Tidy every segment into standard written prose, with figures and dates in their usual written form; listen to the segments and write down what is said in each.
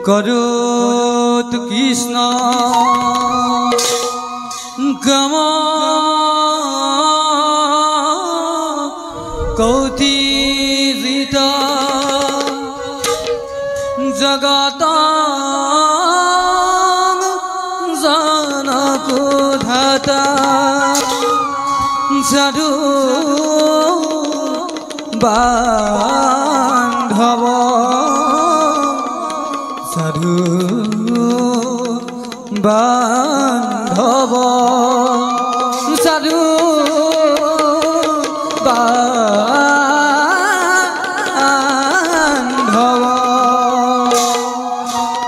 করুত কৃষ্ণ গম কৌতিজিত জগত জনকুধাতা সাধু বান্ধব সাধু বান্ধব সাধু বান্ধব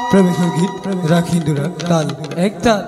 প্রেমের গীত রাখি দুরা তাল এক তাল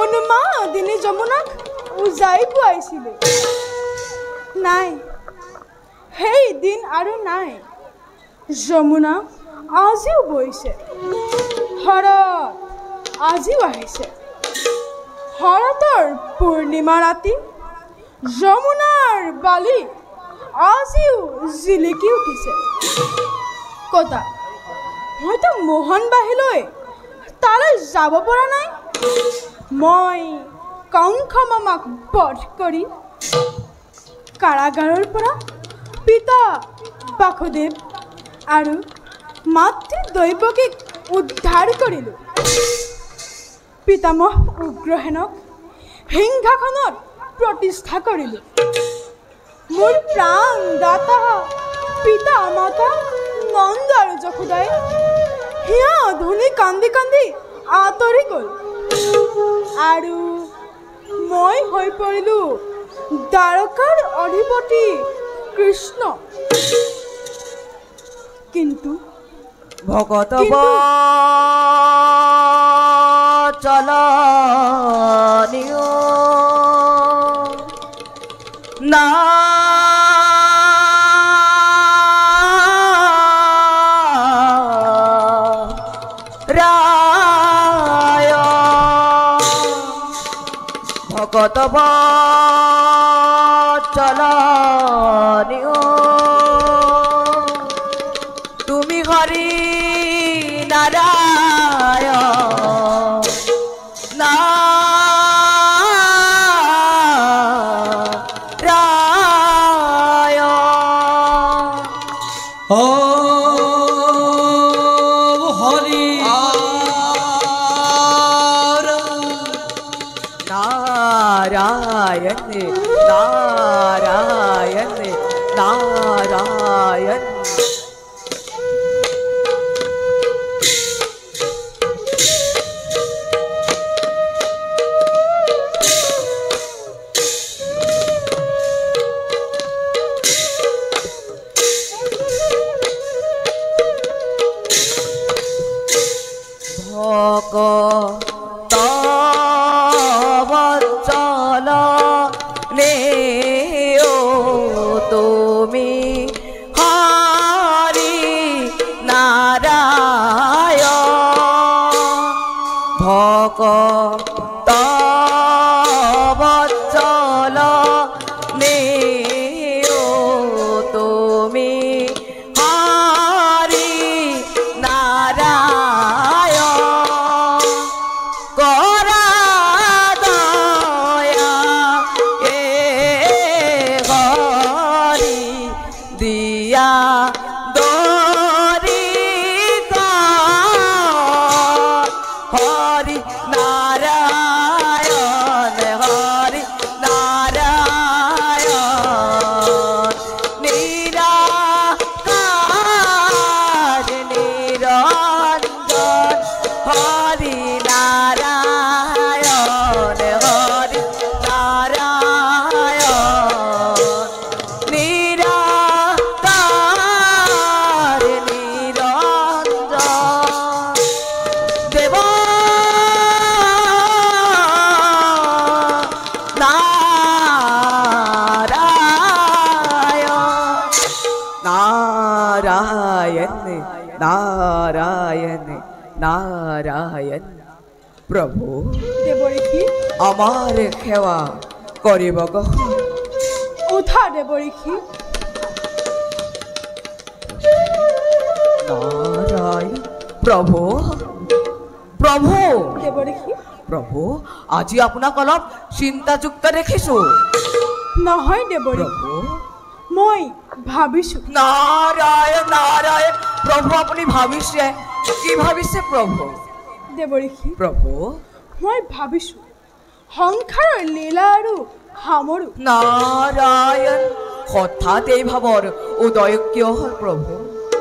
অনুমা দিনে যমুনাক উজাই পুৱাইছিলে নাই সেই দিন আৰু নাই যমুনা আজিও বৈছে শৰৎ আজিও আহিছে শৰতৰ পূৰ্ণিমা ৰাতি যমুনাৰ বালি আজিও জিলিকি উঠিছে কতা মইতো মোহনবাহীলৈ তালৈ যাব পৰা নাই মই কংস মামাক বধ কৰি কাৰাগাৰৰ পৰা পিতা বাসুদেৱ আৰু মাতৃ দৈৱকীক উদ্ধাৰ কৰিলোঁ পিতামহ উগ্ৰসেনক সিংহাসনত প্ৰতিষ্ঠা কৰিলোঁ মোৰ প্ৰাণদাতা পিতা মাতা নন্দ আৰু যশোদাই হিয়া ধুনি কান্দি কান্দি আঁতৰি গ'ল আৰু মই হৈ পৰিলোঁ দ্বাৰকাৰ অধিপতি কৃষ্ণ কিন্তু ভকত চল না রায় ভকত চল তুমি হরি নারায়ণ ও হরি নারায়ণ নারায়ণ নারায়ণ ভকত বৎসল নেও তুমি হরি নারায়ণ ভকত বৎসল নেও তুমি হরি নারায়ণ করা দয়া এ হরি দিয়া দরি হরি নারায়ণ হরি নারায়ণ নিরাকার নিরঞ্জন হরি নারায়ণ হরি নারায়ণ নিরাকার নিরঞ্জন দেব নারায়ণ নারায়ণ নারায়ণ প্রভু দেৱঋষি আমাৰ সেৱা কৰিব গহ উঠা দেৱঋষি নাৰায়ণ প্ৰভু প্ৰভু দেৱঋষি প্ৰভু আজি আপোনাক অলপ চিন্তাযুক্ত দেখিছো নহয় দেৱঋষি প্ৰভু মই ভাবিছোঁ নাৰায়ণ নাৰায়ণ প্ৰভু আপুনি ভাবিছে কি ভাবিছে প্ৰভু দেৱঋষি প্ৰভু মই ভাবিছোঁ সংসাৰৰ লীলা আৰু সামৰো নাৰায়ণ হঠাৎ এই ভাৱৰ উদয় কিয় হ'ল প্ৰভু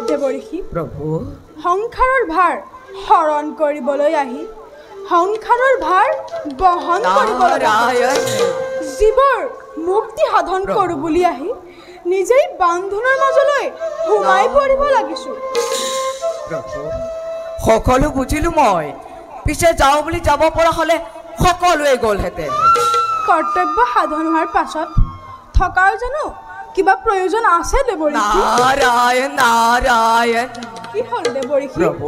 দেৱঋষি প্ৰভু সংসাৰৰ ভাৰ হৰণ কৰিবলৈ আহি সংসাৰৰ ভাৰ বহন কৰিবলৈ নাৰায়ণ জীৱৰ মুক্তি সাধন কৰোঁ বুলি আহি নিজেই বান্ধোনৰ মাজলৈ সোমাই পৰিব লাগিছোঁ প্ৰভু সকলো বুজিলো মই পিছে যাওঁ বুলি যাব পৰা হ'লে সকলোৱে গ'লহেঁতেন কৰ্তব্য সাধন হোৱাৰ পাছত থকাৰ জানো কিবা প্ৰয়োজন আছে দেৱৰীষি? নাৰায়ণ নাৰায়ণ। কি হ'ল দেৱৰীষি? প্ৰভু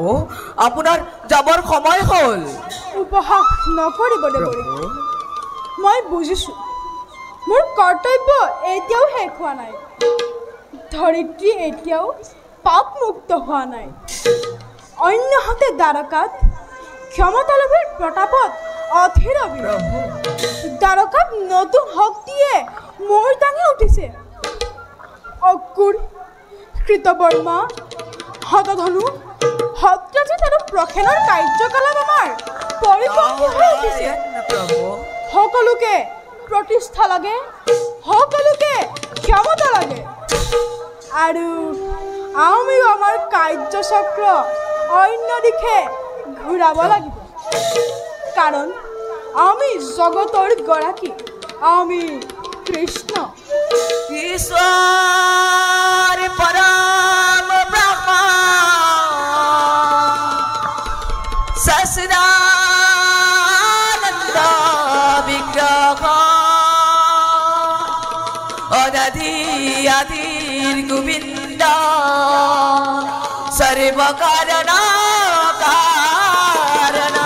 আপোনাৰ যাবৰ সময় হ'ল। উপহাস নকৰিব দেৱৰীষি। মই বুজিছোঁ মোৰ কৰ্তব্য এতিয়াও শেষ হোৱা নাই। ধৰিত্ৰী এতিয়াও পাপমুক্ত হোৱা নাই। অন্যহাতে দ্বাৰকাত ক্ষমতালোভীৰ প্ৰতাপত অধীৰ অবিৰ। দ্বাৰকাত নতুন শক্তিয়ে মূৰ দাঙি উঠিছে। অকুৰ কৃতবৰ্মা হতধনু সত্ৰজিৎ আৰু প্ৰসেনৰ কাৰ্যকলাপ আমাৰ পৰিপন্থী হৈ উঠিছে। সকলোকে প্ৰতিষ্ঠা লাগে, সকলোকে ক্ষমতা লাগে, আৰু আমিও আমাৰ কাৰ্যচক্ৰ অন্য দিশে ঘূৰাব লাগিব। কাৰণ আমি জগতৰ গৰাকী, আমি কৃষ্ণ। ঈশ্বৰ পৰম ব্ৰহ্ম সচিদানন্দ বিগ্ৰহ অনাদি আদিৰ গোবিন্দ সৰ্বকাৰণ কাৰণ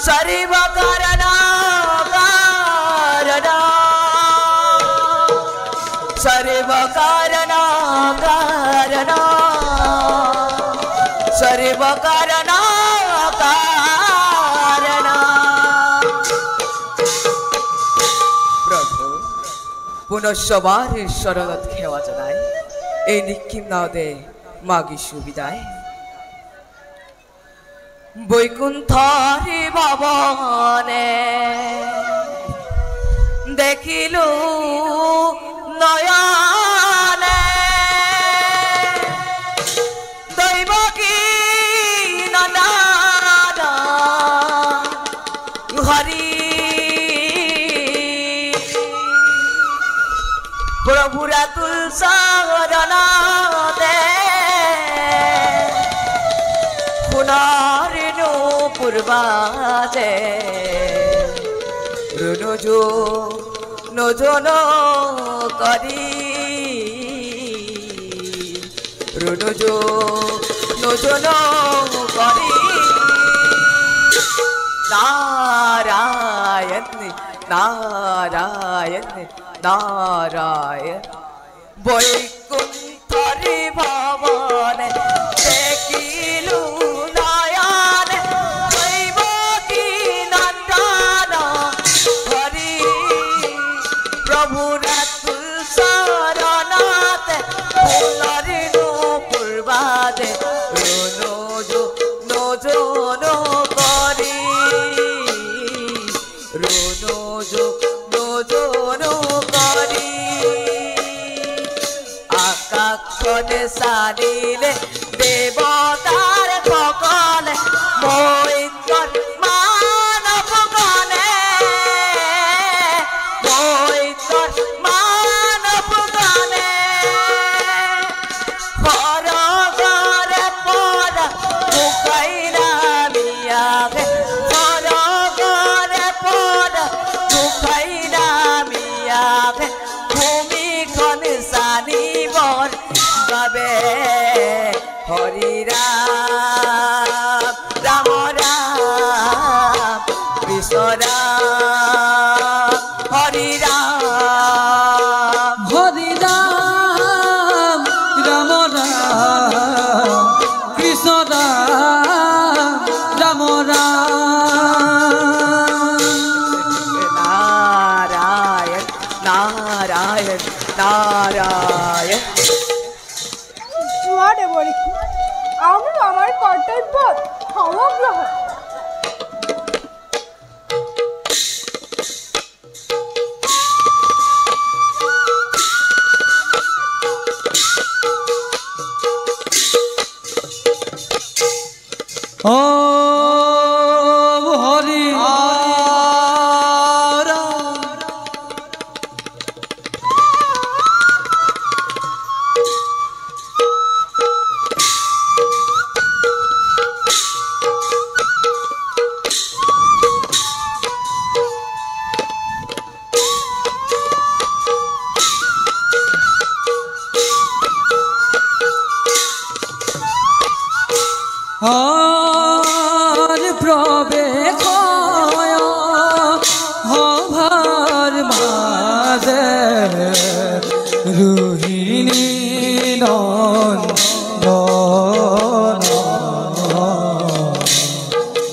সৰ্বকাৰণ কাৰণ সৰ্বকাৰণ কাৰণ সৰ্বকাৰণ কাৰণ। প্ৰভু পুনঃসবাৰ শৰণত সেৱা জনাই এই নিক্ষিম নাওতে মাগিছো বিদায়। বৈকুণ্ঠৰ ভৱনে দেখিলো নয়নে দৈৱকী নন্দন হৰি প্ৰভুৰা তুলসৰণতে সোণৰ পূৰ্বাজে ৰুণুজো নজন কৰি ৰুণুজো নজন কৰি নাৰায়ণ নাৰায়ণ নাৰায়ণ। বৈকুণ্ঠৰ ভৱনে দেখিলো নয়নে দৈৱকী নন্দন হৰি প্ৰভুৰ তুলসৰণতে ফুলৰ পূৰ্বাজে ৰুণুজো নজন কৰি ৰুণুজো নজন কৰি আকাশনে চালিলে দেৱতাৰ সকলে মৈত্ৰৰ মানৱ গণে মৈত্ৰৰ মানৱ গণে সৰগৰে পদ মুখাই নামিয়াগে সৰগৰে পদ মুখাই নামিয়াগে ভূমিখন জানিবৰ বাবে হৰি ৰাম ৰাম ৰাম কৃষ্ণ ৰাম হৰি ৰাম হৰি ৰাম ৰাম ৰাম কৃষ্ণ ৰাম ৰাম ৰাম। নাৰায়ণ নাৰায়ণ নাৰায়ণ। যোৱা দেৱৰীষি, আমি আমাৰ কৰ্তব্যত সমগ্ৰ হয়। ॐ हरि আর প্রবেশ হভার মাঝে রোহিণী নন্দন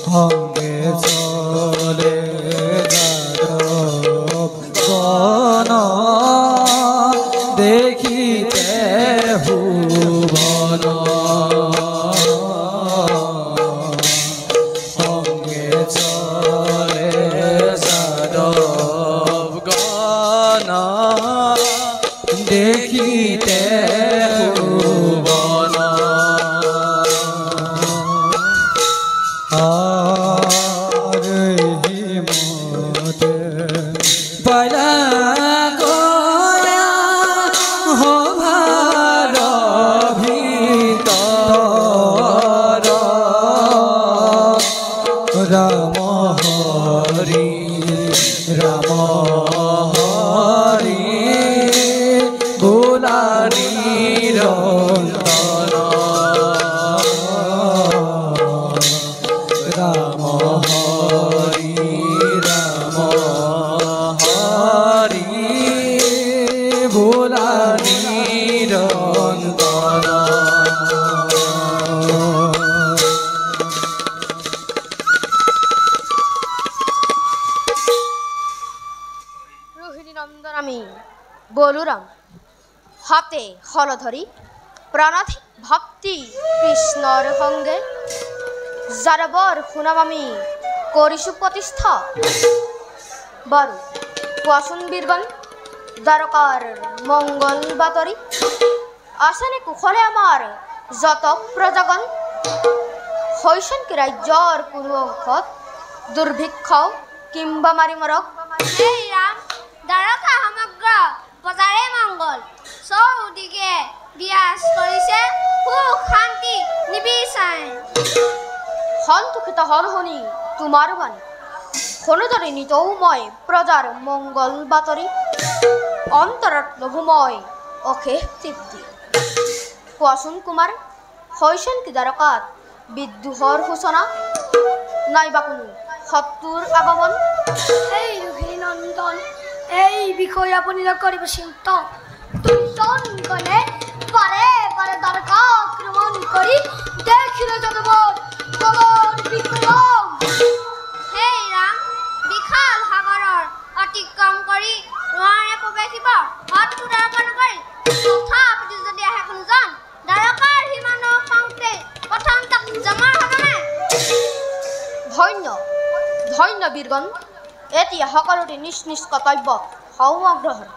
সঙ্গে চলে গণ দেখিতে ভুবন সঙ্গে চলে যাদব গণ দেখিতে ভুবন আর হিমতে পাইলা হভার ভিতর রাম হরি রাম হরি ভোলা নিরন্তর রাম হরি রাম হরি ভোলা নিরন্তর রোহিণী নন্দন আমি বলুরাম হাতে হল ধরি প্রাণাধি ভক্তি কৃষ্ণর সঙ্গে যারবর শুনাম আমি কৰিছো প্ৰতিষ্ঠা বাৰু কোৱাচোন বীৰগণ দ্বাৰকাৰ মংগল বাতৰি আছেনে কুশলে আমাৰ যত প্ৰজাগণ হৈছেন কি ৰাজ্যৰ কোনো অংশত দুৰ্ভিক্ষ কিম্বা মাৰি মৰক সেই ৰাম দ্বাৰকা সমগ্ৰ বজাৰে মংগল চৌদিশে বিৰাজ কৰিছে সুখ শান্তি নিবিচাৰে সন্তোষিত হল শুনি তোমাৰ বাণী শুনোদৰে নিতৌ মই প্ৰজাৰ মংগল বাতৰি অন্তৰত লভো মই অশেষ তৃপ্তি কোৱাচোন কুমাৰ হৈছেন কি দ্বাৰকাত বিদ্ৰোহৰ সূচনা নাইবা কোনো শত্ৰুৰ আগমন সেই ৰোহিণী নন্দন এই বিষয়ে আপুনি নকৰিব চিন্তা দুজন গলে পাৰে পাৰে দ্বাৰকা আক্ৰমণ কৰি দেখিলে যাদৱৰ কলৰ বিক্ৰম সেই ৰাম বিশাল সাগৰৰ অতিক্ৰম কৰি নোৱাৰে প্ৰৱেশিব শত্ৰু দ্বাৰকা নগৰী তথাপিতো যদি আহে কোনোজন দ্বাৰকাৰ সীমানৰ পাওঁতে প্ৰথম তাক জমা হ'বনে ধন্য ধন্য বীৰগণ এতিয়া সকলোৰে নিজ নিজ কৰ্তব্য সৌমগ্ৰহণ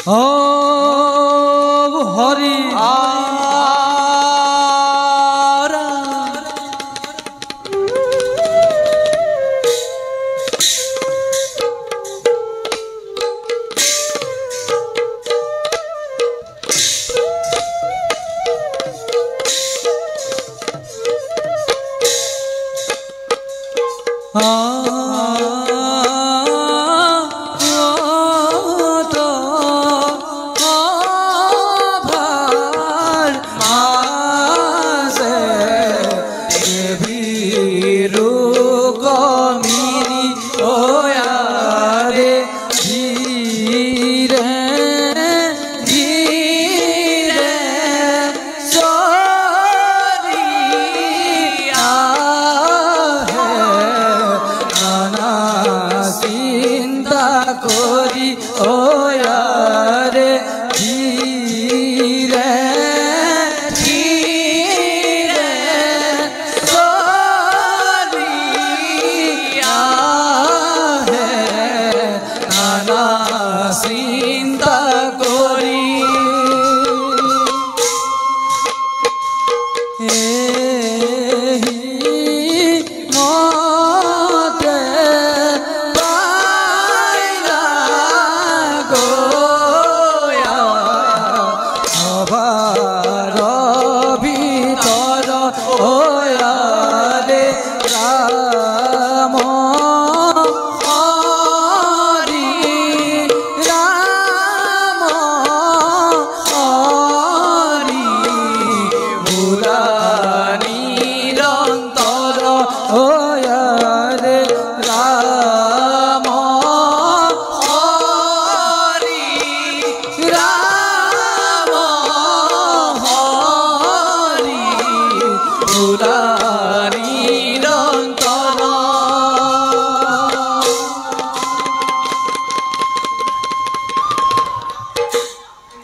ও হৰি হৰে ৰাম হৰি ৰাম হৰি ভোলা নিৰন্তৰ হৰে ৰাম হৰি ৰাম হৰি ভোলা নিৰন্তৰ।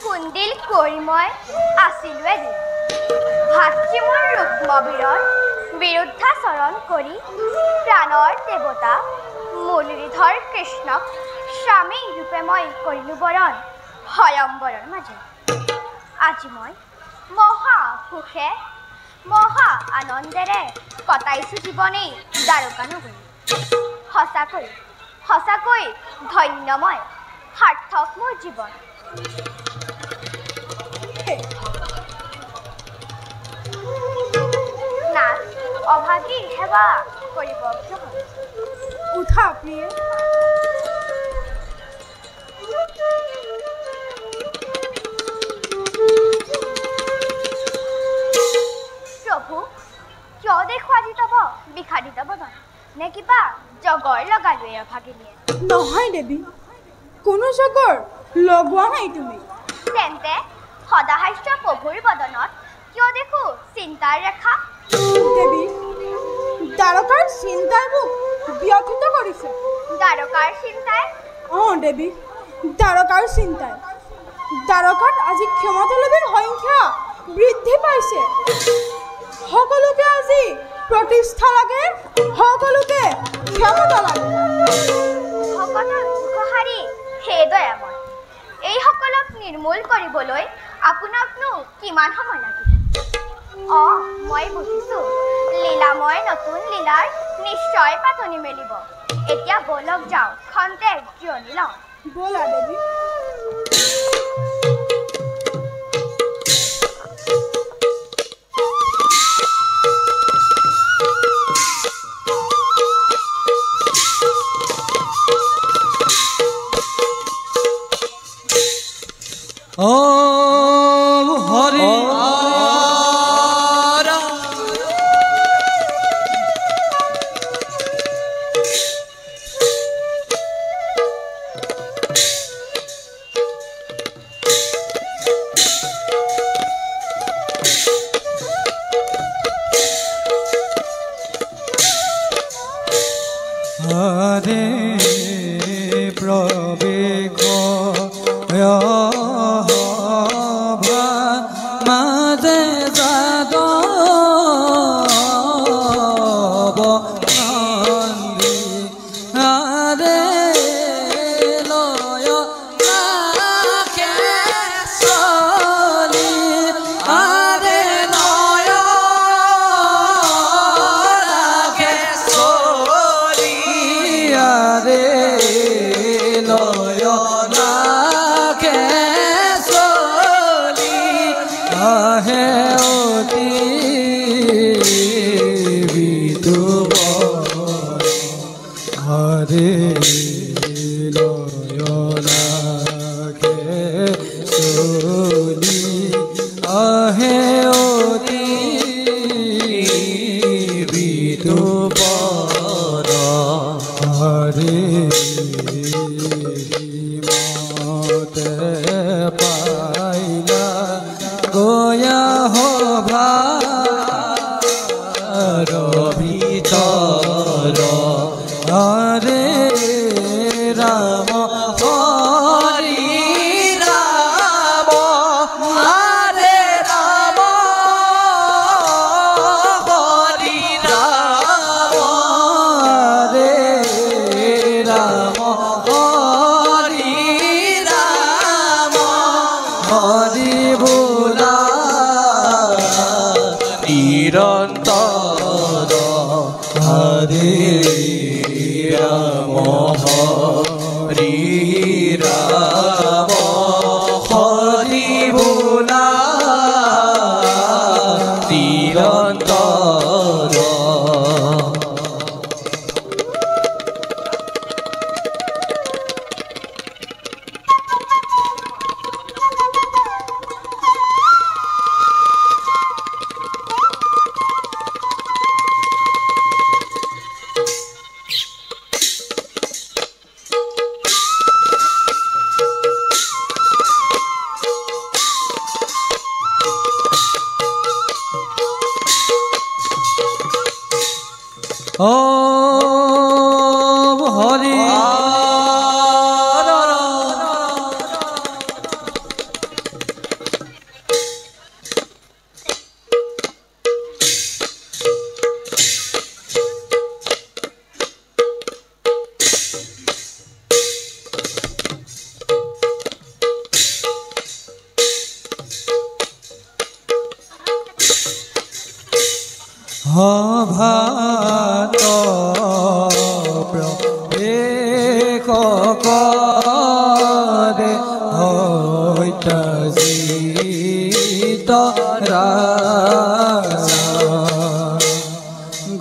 কুন্দিল কৰি মই আছিলো এদিন ভাতৃ মোৰ ৰুক্মবীৰৰ বিৰুদ্ধাচৰণ কৰি প্ৰাণৰ দেৱতা মুৰলীধৰ কৃষ্ণক স্বামী ৰূপে মই কৰিলো বৰণ স্বয়ম্বৰৰ মাজে। আজি মই মহা সুখে মহা আনন্দেৰে কটাইছো জীৱনেই দ্বাৰকা নগৰী। সঁচাকৈ সঁচাকৈ ধন্যময় সাৰ্থক মোৰ জীৱন। নাচ অভাগী সেৱা কৰিব গ্ৰহণ। উঠা প্ৰিয়ে। প্ৰভু কিয় দেখো আজি তব বিষাদিত বদন নে কিবা জগৰ লগালোৱে অভাগিনীয়ে? নহয় দেৱী, কোনো জগৰ লগোৱা নাই তুমি। তেন্তে সদাহাস্য প্ৰভুৰ বদনত কিয় দেখো চিন্তাৰ ৰেখা? দেৱী, দ্বাৰকাৰ চিন্তাই মোক ব্যথিত কৰিছে। দ্বাৰকাৰ চিন্তাই? অঁ দেৱী, দ্বাৰকাৰ চিন্তাই। দ্বাৰকাত আজি ক্ষমতালোভীৰ সংখ্যা বৃদ্ধি পাইছে। সকলোকে আজি প্ৰতিষ্ঠা লাগে, সকলোকে ক্ষমতা লাগে। ভকতৰ দুখহাৰী হে দয়াময়, এই সকলক নিৰ্মূল কৰিবলৈ আপোনাকনো কিমান সময় লাগিব? অঁ মই বুজিছোঁ, লীলাময় নতুন লীলাৰ নিশ্চয় পাতনি মেলিব। এতিয়া বলক যাওঁ, খন্তেক জিৰণি লওঁ। ব'লা দেৱী। ওম হরি হরে প্রবেশ মাঝে যাদব হরে লয় রাখে চলি আরে লয় রাখে চলি আরে লয় রাখে চলি আহে অতি বিদুব হরে লয় রাখে চলি আহে অতি বিদুব হরে মতে পাইলা গোয়া হভা ভিতর হরে রাম হরি রাম হরে রাম হরি রাম হরে রাম হরি রাম হরি ভোলা নিরন্তর হরে রাম হরি রাম হরি ভোলা নিরন্তর ওম হরি ভাত এক করে হইতাজিত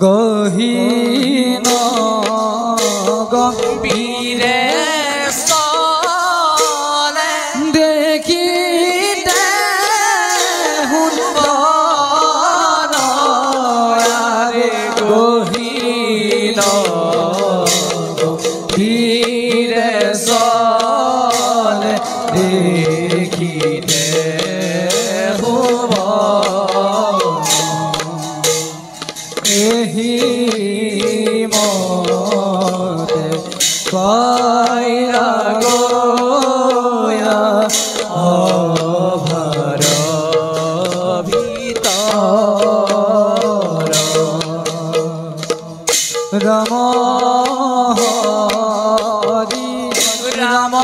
গহীন গম্ভীরে দেখিতে গহীন গম্ভীরে সলে দেখিতে এহি মতে পাইরা গয়া অভার ভিতর রাম হরি রাম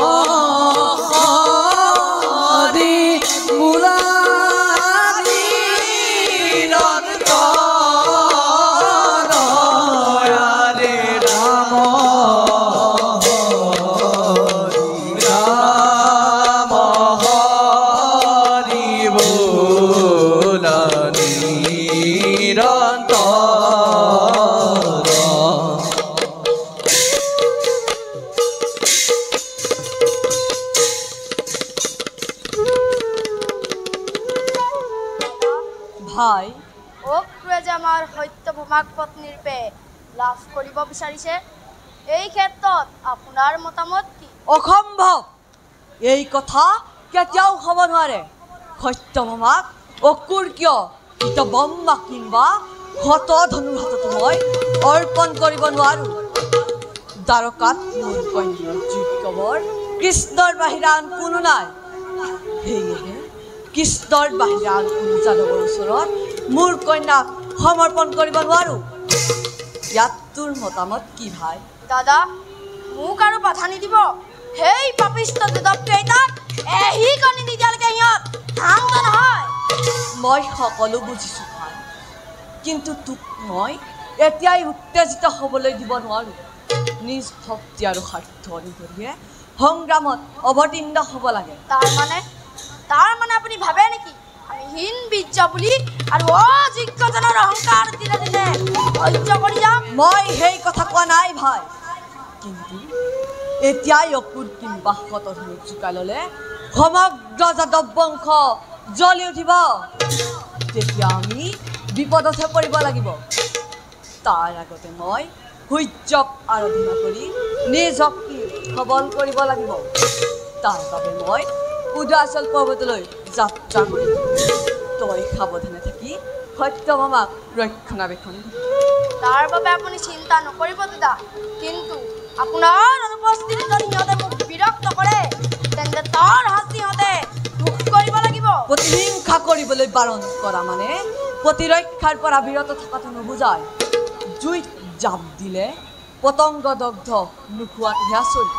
হরি মুরারি রে রাম হরি বোলানি ভাই অক্ৰুৱে যে আমাৰ সত্যভামাক পত্নীৰ পে লাভ কৰিব বিচাৰিছে, এই ক্ষেত্ৰত আপোনাৰ মতামত কি? অসম্ভৱ। এই কথা কেতিয়াও হ'ব নোৱাৰে। সত্যভামাক অকুৰ কিয় ব্ৰহ্মা কিংবা শত ধনুৰ হাততো মই অৰ্পণ কৰিব নোৱাৰো। দ্বাৰকাত মোৰ কন্যাৰ যোগ্যবৰ কৃষ্ণৰ বাহিৰা আন কোনো নাই। সেয়েহে কৃষ্ণৰ বাহিৰা আন কোনো যাদৱৰ ওচৰত মোৰ কন্যাক সমৰ্পণ কৰিব নোৱাৰো। ইয়াত তোৰ মতামত কি ভাই? দাদা, মোক আৰু বাধা নিদিব। সেই পাপিষ্ট দুদৱ কেইটাক এহি কণী নিদিয়ালৈকে সিহঁত শান্ত নহয়। মই সকলো বুজিছোঁ ভাই, কিন্তু তোক মই এতিয়াই উত্তেজিত হ'বলৈ দিব নোৱাৰোঁ। নিজ ভক্তি আৰু স্বাৰ্থ অনুসৰিয়ে সংগ্ৰামত অৱতীৰ্ণ হ'ব লাগে। তাৰ মানে আপুনি ভাবে নেকি আমি হীন বীৰ্য বুলি আৰু অযোগ্যজনৰ অহংকাৰ দিনে দিনে সহ্য কৰি যাম? মই সেই কথা কোৱা নাই ভাই, কিন্তু এতিয়াই অকুৰ কিংবা শতধনুক জোকাই ল'লে সমগ্ৰ যাদৱ বংশ জ্বলি উঠিব। তেতিয়া আমি বিপদতহে পৰিব লাগিব। তাৰ আগতে মই সূৰ্যক আৰাধনা কৰি নিজ শক্তি সবল কৰিব লাগিব। তাৰ বাবে মই উদয়াচল পৰ্বতলৈ যাত্ৰা কৰিম। তই সাৱধানে থাকি সত্যভামাক ৰক্ষণাবেক্ষণ দিবি। তাৰ বাবে আপুনি চিন্তা নকৰিব দাদা, কিন্তু আপোনাৰ অনুপস্থিতিত যদি সিহঁতে মোক বিৰক্ত কৰে তেন্তে তাৰ শাস্তি সিহঁতে ভোগ কৰিব লাগিব। প্ৰতিহিংসা কৰিবলৈ বাৰণ কৰা মানে প্ৰতিৰক্ষাৰ পৰা বিৰত থকাটো নুবুজায়। জুইত জাপ দিলে পতংগ দগ্ধ নোখোৱাটোহে আচৰিত।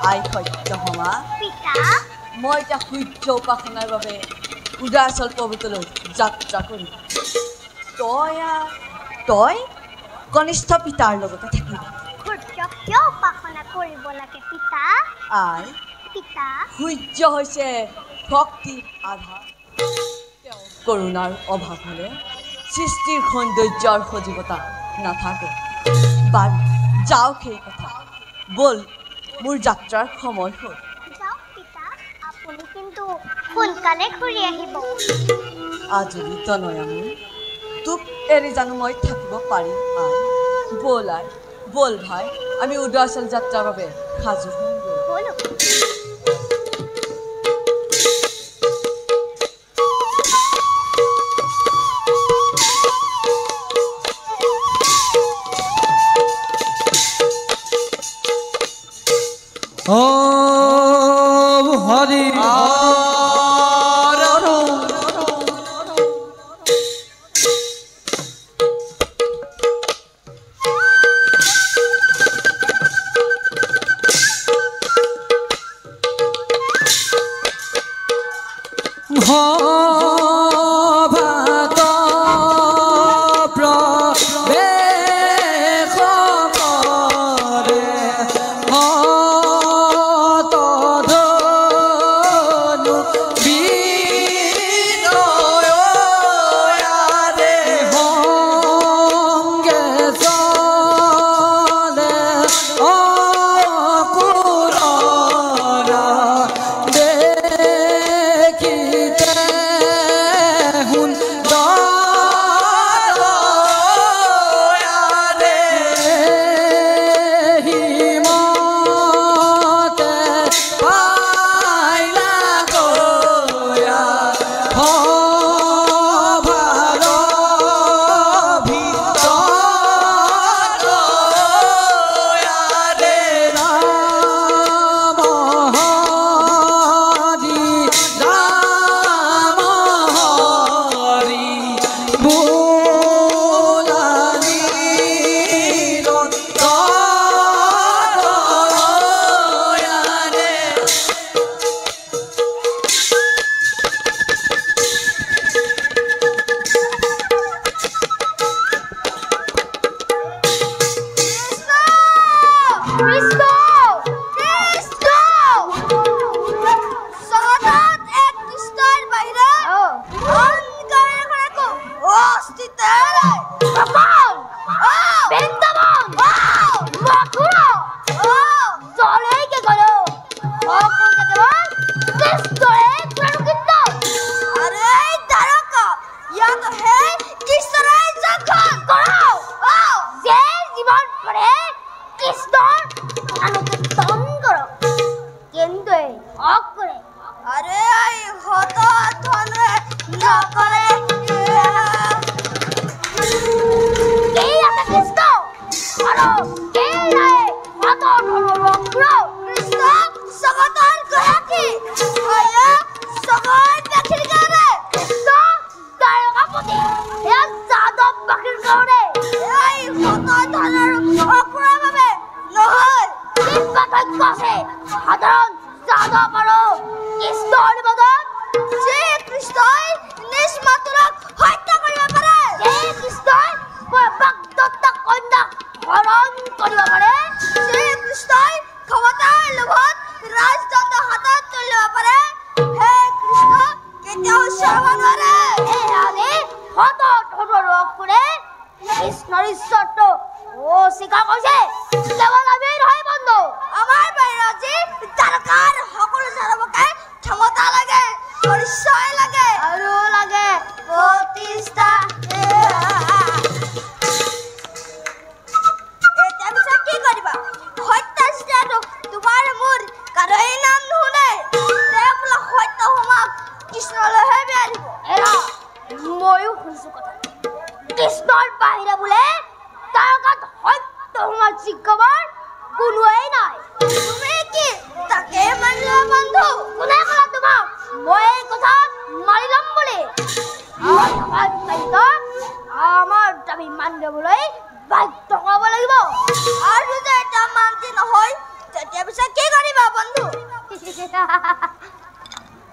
আই সত্যভামা, মই এতিয়া সূৰ্য উপাসনাৰ বাবে উদয়াচল পৰ্বতলৈ যাত্ৰা কৰিম। তই কনিষ্ঠ পিতাৰ লগতে থাকিবি। আই সূৰ্য হৈছে ভক্তিৰ আধাৰ। তেওঁ কৰুণাৰ অভাৱ হ'লে সৃষ্টিৰ সৌন্দৰ্যৰ সজীৱতা নাথাকে। বাৰু যাওক সেই কথা। বল, মোৰ যাত্ৰাৰ সময় হ'ল। আজৰি তনয়ামী, তোক এৰি জানো মই থাকিব পাৰিম? আই বল ভাই, আমি উদয়াচল যাত্ৰাৰ বাবে সাজু হওঁ। হৰি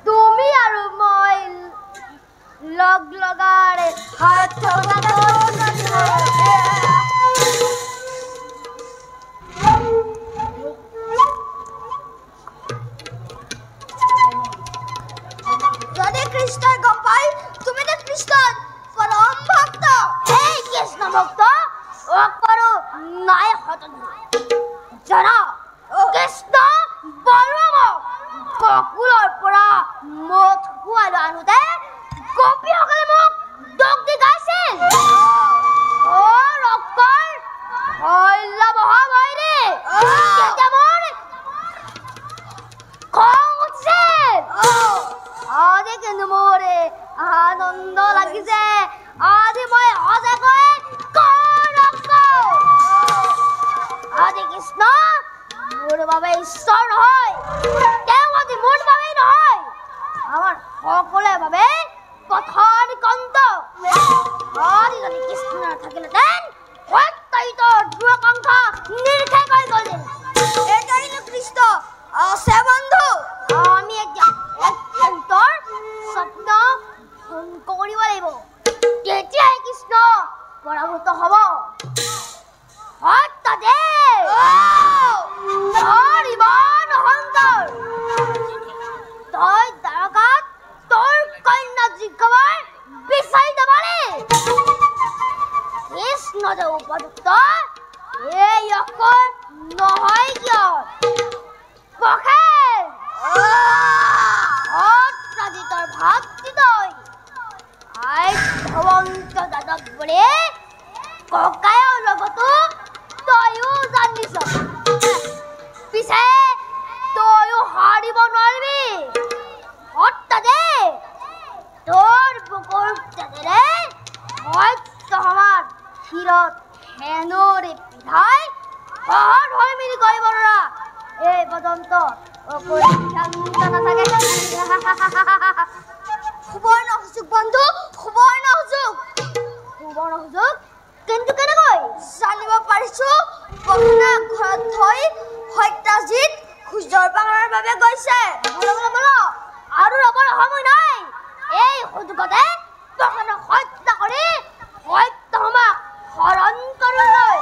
তুমি আৰু মই লগ লগাৰে হাত যদি কৃষ্ণই গম পাই তুমি যে কৃষ্ণৰ পৰম ভক্ত। এই কৃষ্ণ ভক্ত অকৰো নাই হতন জানা কৃষ্ণ বলৰামক বকুলৰ পৰা মত খোৱালৈ আনোতে গোপীসকলে মোক দোষ দি গাইছিল। ৰক্ষৰ শৈলা মহাবৈৰী তেতিয়া মোৰ খং উঠিছিল। আজি কিন্তু মোৰ আনন্দ লাগিছে। আজি মই সঁচাকৈ আজি কৃষ্ণ মোৰ বাবে ঈশ্বৰ নহয়, তেওঁ আজি মোৰ বাবে পাৰিব নোৱাৰিবি হত্যা দে তোৰ বুকুৰ তেজেৰে সত্যসমাৰ শিৰত হেনুৰে পিন্ধাই সহজ হৈ মিলি কৰিব নোৱাৰা এই পৰ্যন্ত সুবৰ্ণ সুযোগ বন্ধু সুবৰ্ণ সুযোগ কিন্তু কেনেকৈ জানিব পাৰিছো পত্নী ঘৰত থৈ সত্যজিৎ খোজৰ পাহাৰৰ বাবে গৈছে আৰু ৰবৰ সময় নাই এই সুযোগতে পত্নীক হত্যা কৰি সত্যভামাক হৰণ কৰিবলৈ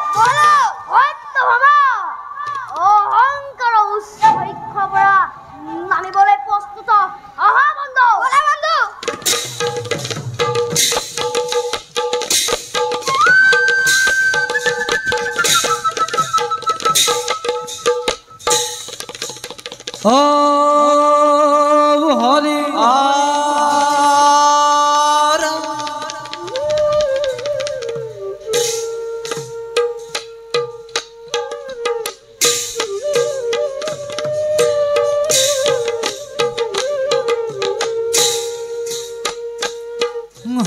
সত্যভামা অহংকাৰ উচ্চ পৰীক্ষাৰ পৰা নামিবলৈ প্ৰস্তুত অহা বন্ধু হরে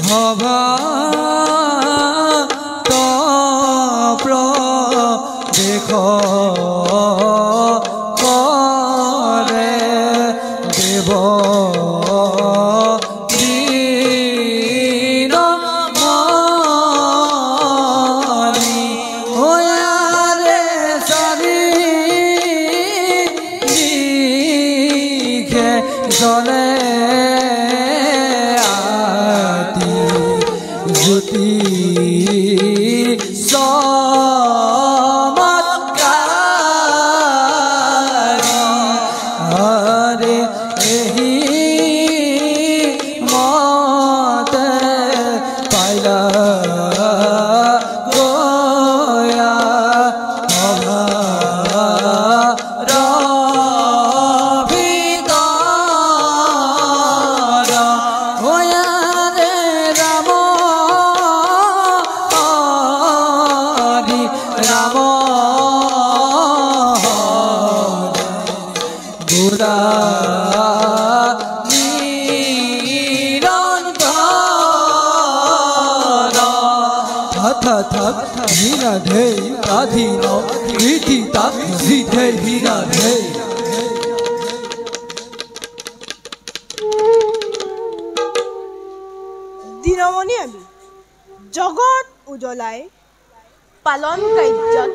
হবা দেখ করে দেব দিন মনি ওয়ারে সারি দিখে জলে আতি জ্যোতি ধে আধীন রীতি তাক জিধে হীরা ধে দিনমণি আমি জগত উজলাই পালন কাৰ্যত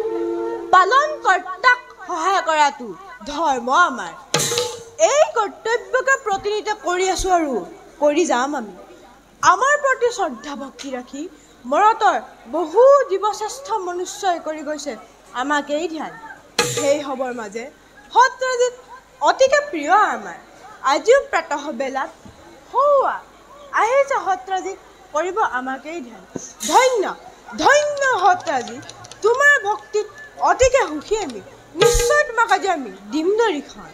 পালন কৰ্তাক সহায় কৰাটো ধৰ্ম আমাৰ এই কৰ্তব্যকে প্ৰতিনিধিত্ব কৰি আছো আৰু কৰি যাম আমি আমাৰ প্ৰতি শ্ৰদ্ধা ভক্তি ৰাখি মৰতৰ বহু জীৱশ্ৰেষ্ঠ মনুষ্যই কৰি গৈছে আমাক এই ধ্যান সেই হবৰ মাজে সত্যজিৎ অতিকে প্ৰিয় আমাৰ আজিও প্ৰাতঃ বেলাত হৌৱা আহিছে সত্যজিৎ কৰিব আমাক এই ধ্যান ধন্য ধন্য সত্যজিৎ তোমাৰ ভক্তিত অতিকে সুখী আমি নিশ্চয় তোমাক আজি আমি দিম দৰিখন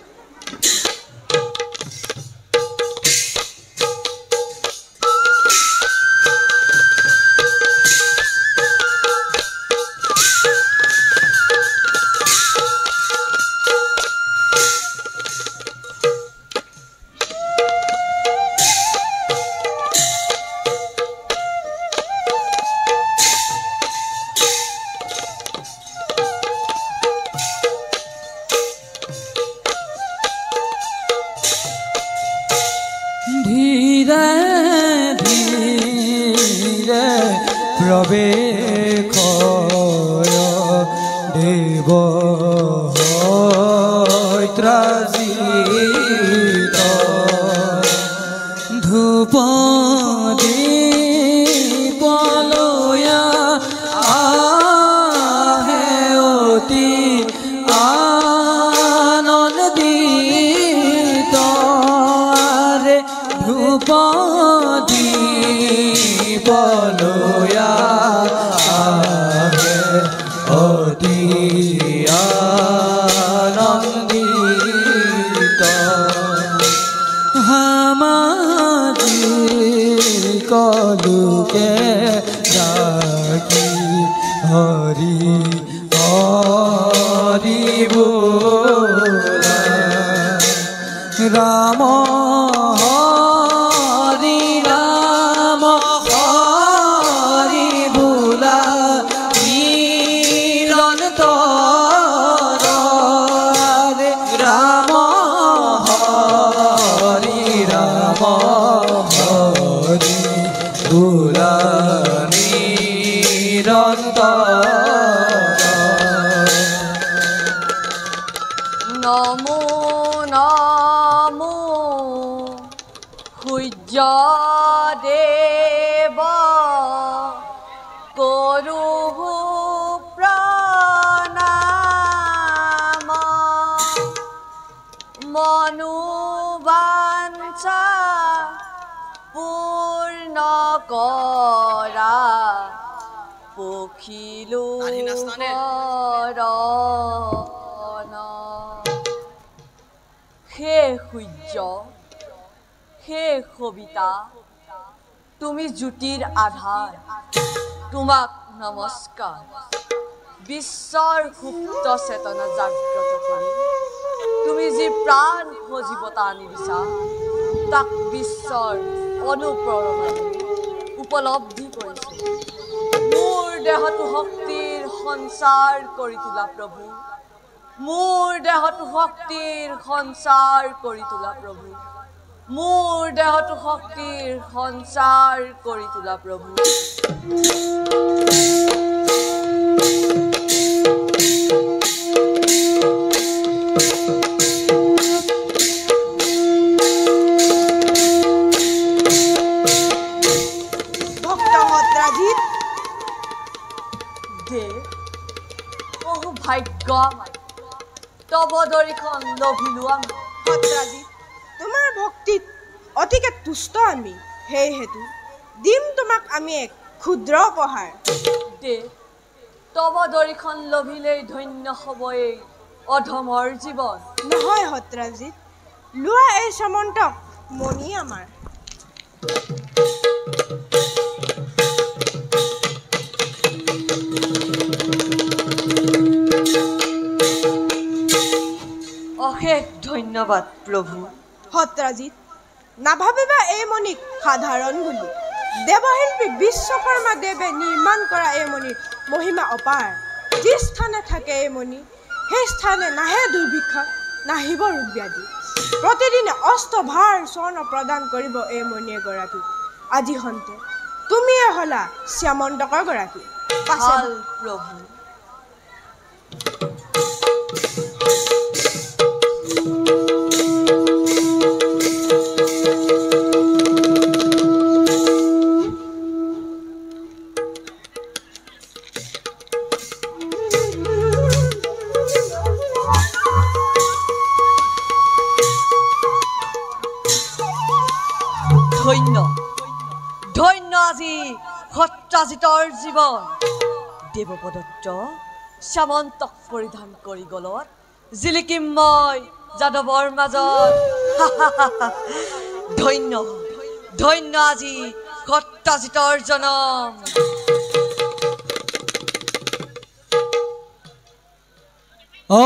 প্রবেশ দেব ত্রাজিত ধূপ দীপলয়া আহে অতি আনন্দিত রে ধূপ দীপলয়া আহে অতি আনন্দিত হামাজি কলুকে ডাকি হরি হরি বোলা রাম হরি রাম হরি ভোলা নিরন্তর রে রাম হরি রাম হরি ভোলা নিরন্তর নমো নমো সূৰ্য দেৱ কৰো প্ৰণাম মনোবাঞ্ছা পূৰ্ণ কৰা পখিলো হে সূৰ্য হে কবিতা তুমি জ্যোতিৰ আধাৰ তোমাক নমস্কাৰ বিশ্বৰ সুপ্ত চেতনা জাগ্ৰত কৰি তুমি যি প্ৰাণ সজীৱতা আনি দিছা তাক বিশ্বৰ অনুপ্ৰেৰণাৰে উপলব্ধি কৰিছে মোৰ দেহটো শক্তিৰ সঞ্চাৰ কৰি তোলা প্ৰভু মোৰ দেহটো শক্তিৰ সঞ্চাৰ কৰি তোলা প্ৰভু মোৰ দেহটো শক্তিৰ সঞ্চাৰ কৰি তোলা প্ৰভু ভক্ত সত্ৰাজিত দে বহু ভাগ্য আমাৰ তব দৰিখন লভিলো আমি সত্ৰাজিত তোমাৰ ভক্তিত অতিকে তুষ্ট আমি সেয়েহেতু দিম তোমাক আমি এক ক্ষুদ্ৰ উপহাৰ দে তব দৰিখন লভিলেই ধন্য হ'বই অধমৰ জীৱন নহয় সত্ৰাজিত লোৱা এই সামন্তক মণি আমাৰ অশেষ ধন্যবাদ প্ৰভু সত্ৰাজিত নাভাবিবা এই মণিক সাধাৰণ বুলি দেৱশিল্পী বিশ্বকৰ্মা দেৱে নিৰ্মাণ কৰা এই মণিৰ মহিমা অপাৰ যি স্থানে থাকে এই মণি সেই স্থানে নাহে দুৰ্ভিক্ষ নাহিব ৰোগ ব্যাধি প্ৰতিদিনে অষ্টভাৰ স্বৰ্ণ প্ৰদান কৰিব এই মণি এগৰাকী আজি হন্তে তুমিয়ে হলা শ্যামন্তকৰ গৰাকী ভাল প্ৰভু ধন্য ধন্য আজি সত্ৰাজিতৰ জীৱন দেৱপ্ৰদত্ত শ্যামন্তক পৰিধান কৰি গলত জিলিকিম মই যাদৱৰ মাজত ধন্য ধন্য আজি সত্ৰাজিতৰ জনম ও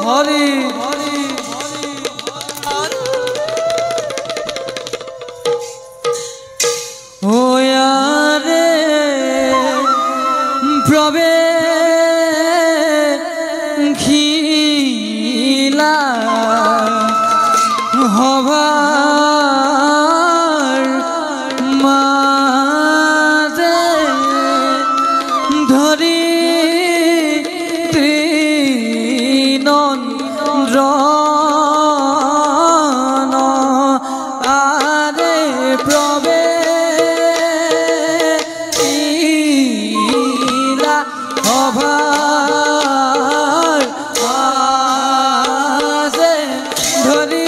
হরি ওয়ারে প্রবে খিলা হবার মাঝে ধরি ত্রিনন্দ্রন আরে প্রবে ইলা হবার মাঝে ধরি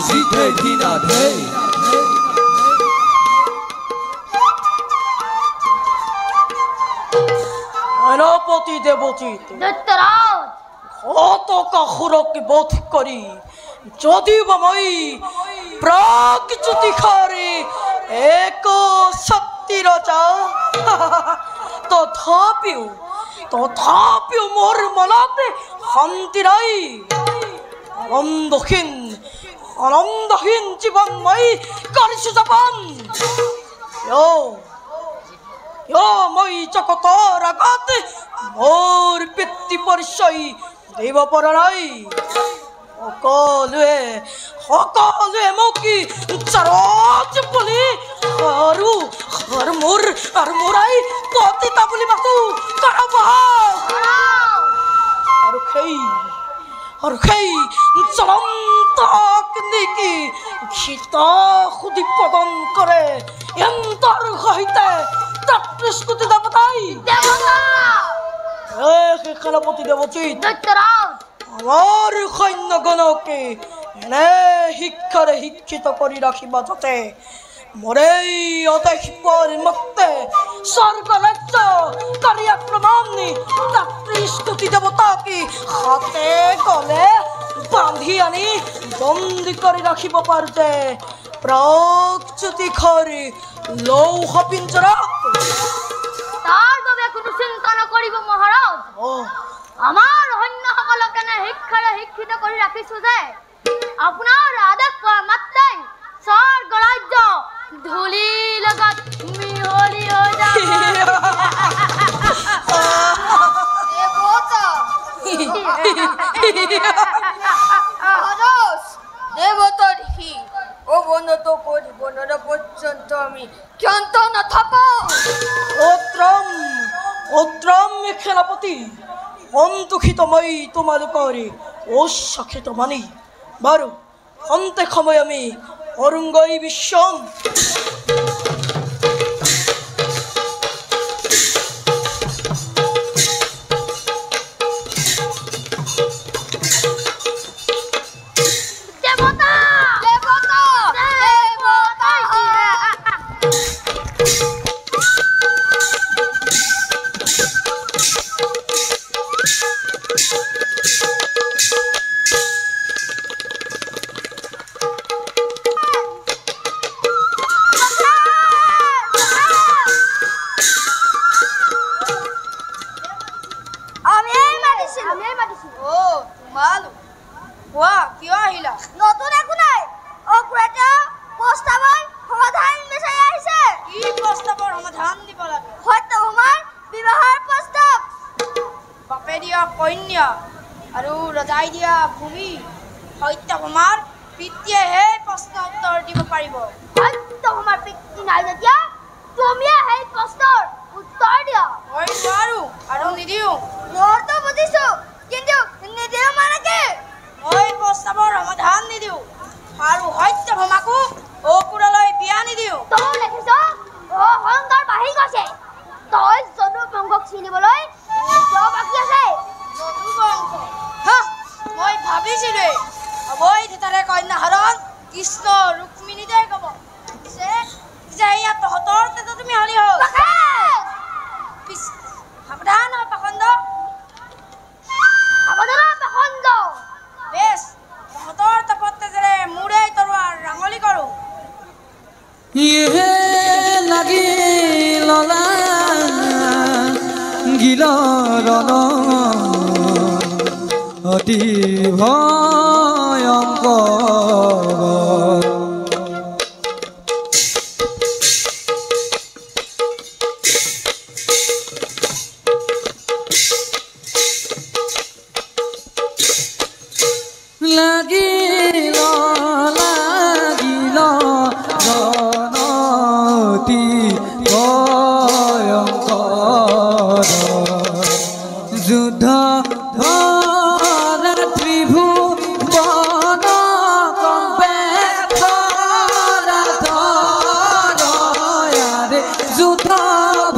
জিতে ঘৃণা ধেই সেনাপতি দেবচিত দৈত্যরাজ কত কাহুরকে বোধ করি যদি বা মই প্রাকজ্যোতি খারে এক শক্তি রচা তথাপিও মোর মনতে শান্তি নাই আনন্দহীন জীবন মই কৰিছো যাপন মই জগতৰ আগত মোৰ পিতৃ পৰিচয় দিব পৰা নাই সকলোৱে মোক চাৰজ বুলি আৰু মোৰ পতিতা বুলি মাতো আৰু সেই জ্বলন্ত অগ্নিকি সীতা সুধি প্ৰদান কৰে ইন্দ্ৰৰ সহিতে ৩৩ কোটি দেৱতাই সেনাপতি দেৱচিত দৈত্যৰাজ আমাৰ সৈন্যগণকে এনে শিক্ষাৰে শিক্ষিত কৰি ৰাখিবা যাতে মোৰে অদেশ মুক্তে স্বৰ্গ ৰাজ্য কৰি আক্ৰমণ ৩৩ কোটি দেৱতাকে হাতে গলে বান্ধি আনি বন্দী কৰি ৰাখিব পাৰো যে প্ৰাগজ্যোতি খাৰে লৌহ পিঞ্জৰা তাৰ বাবে কোনো চিন্তা নকৰিব মহাৰাজ আমাৰ সৈন্যসকলক এনে শিক্ষাৰে শিক্ষিত কৰি ৰাখিছো যে আপোনাৰ আদেশ পোৱা মাত্ৰই স্বৰ্গ ৰাজ্য ধূলি লগত মিহলি হৈ যাব দেবতা দেখি অবনত করিব না পর্যন্ত আমি ক্ষান্ত না থাকো অত্রম সেনাপতি সন্তোষিত মই তোমালোকৰ অশাখিত মানি বাৰু অন্তে সময় আমি অৰুংগই বিশ্বম নতুন একো নাই অগ্ৰতা প্ৰস্তাৱৰ সমাধান বিচাৰি আহিছে কি প্ৰস্তাৱৰ সমাধান দিব লাগে সত্যভামাৰ বিবাহৰ প্ৰস্তাৱ বাপে দিয়া কন্যা আৰু ৰজাই দিয়া ভূমি সত্যভামাৰ পিতৃয়েহে প্ৰশ্ন উত্তৰ দিব পাৰিব সত্যভামাৰ পিতৃ নাই যেতিয়া তুমিয়ে সেই প্ৰশ্নৰ উত্তৰ দিয়া মই নোৱাৰো আৰু নিদিওঁ মোৰতো বুজিছো কিন্তু নিদিওঁ মানে কি মই প্ৰস্তাৱৰ সমাধান নিদিওঁ আৰু সত্যভামাকো অসুৰলৈ বিয়া নিদিওঁ তই দেখিছ অহংকাৰ বাঢ়ি গৈছে তই যদু বংশক চিনিবলৈ কিয় বাকী আছে যদু বংশ মই ভাবিছিলোঁৱেই অবৈধতাৰে কন্যা হৰণ কৃষ্ণ ৰুক্মিণীতে ক'ব যে ইয়াত তহঁতৰ তেজত মিহলি হ'ল সাৱধান হয় পাখণ্ড বেছ তহঁতৰ তপত তেজেৰে মূৰে তৰোৱাৰ ৰাঙলি কৰোঁ ইহে লাগিল গিলৰণ অতি ভয়ংকৰ লাগিল ৰণতি ভয়ংকৰ যুদ্ধ ধৰা ত্ৰিভুৱন কম্পে ধৰায়াৰে যুদ্ধ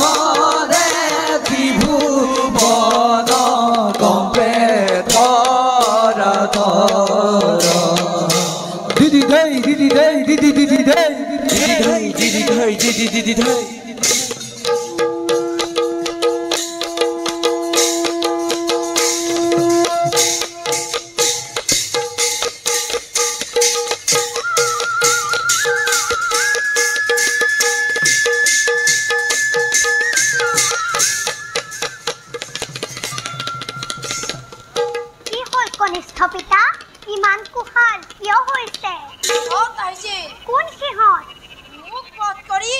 ভৰে ত্ৰিভুৱন কম্পে দিদি কনিষ্ঠ পিতা ইমান কুশল কিয় হৈছে? কোন সিহঁত? মোক পথ কৰি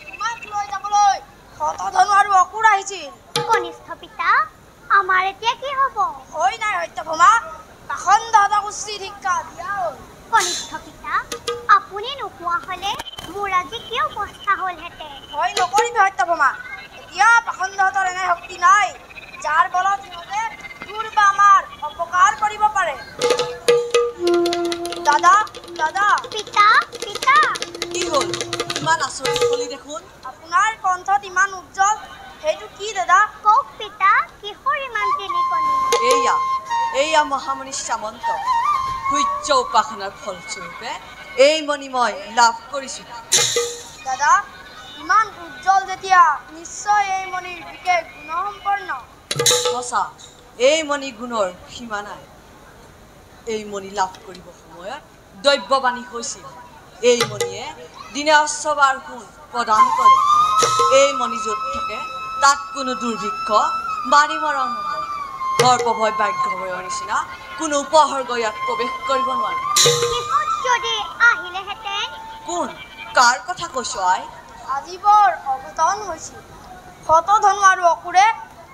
তোমাক লৈ যাবলৈ শতধনু আৰু অসুৰ আহিছিল। কনিষ্ঠ পিতা আমাৰ এতিয়া কি হ'ব? হৈ নাই সত্যভামা, পাখণ্ডহঁতক উচিত শিক্ষা দিয়া হ'ল। কনিষ্ঠ পিতা আপুনি নোকোৱা হ'লে মোৰ আজি কি অৱস্থা হ'লহেঁতেন? ভয় নকৰিবি সত্যভামা, এতিয়া পাখণ্ডহঁতৰ এনে শক্তি নাই যাৰ বলত সিহঁতে তোৰ বা আমাৰ অপকাৰ কৰিব পাৰে। দাদা দাদা। পিতা পিতা কি হ'ল? ইমান আচৰিত হলি দেখোন। আপোনাৰ কণ্ঠত ইমান উজ্জ্বল, সেইটো কি দাদা? কওক পিতা, কিহৰ ইমান টেলিকনি? এয়া মহামণি সামন্ত সূৰ্য উপাসনাৰ ফলস্বৰূপে এই মণি মই লাভ কৰিছোঁ। দাদা ইমান উজ্জ্বল যেতিয়া নিশ্চয় এই মণিৰ বিশেষ গুণসম্পন্ন। সঁচা, এই মণি গুণৰ সীমা নাই। এই মণি লাভ কৰিব সময়ত দৈব্যবাণী হৈছিল, এই মণিয়ে দিনে 800 বাৰ সোণ প্ৰদান কৰে। এই মণি য'ত থাকে তাত কোনো দুৰ্ভিক্ষ মাৰি মৰণ নহয়। সৰ্বভয় বাক্যভয়ৰ নিচিনা কোনো উপসৰ্গ ইয়াত প্ৰৱেশ কৰিব নোৱাৰে। যদি আহিলেহেঁতেন? কোন কাৰ কথা কৈছ আই? আজি বৰ অঘটন হৈছিল। শতধনু আৰু অসুৰে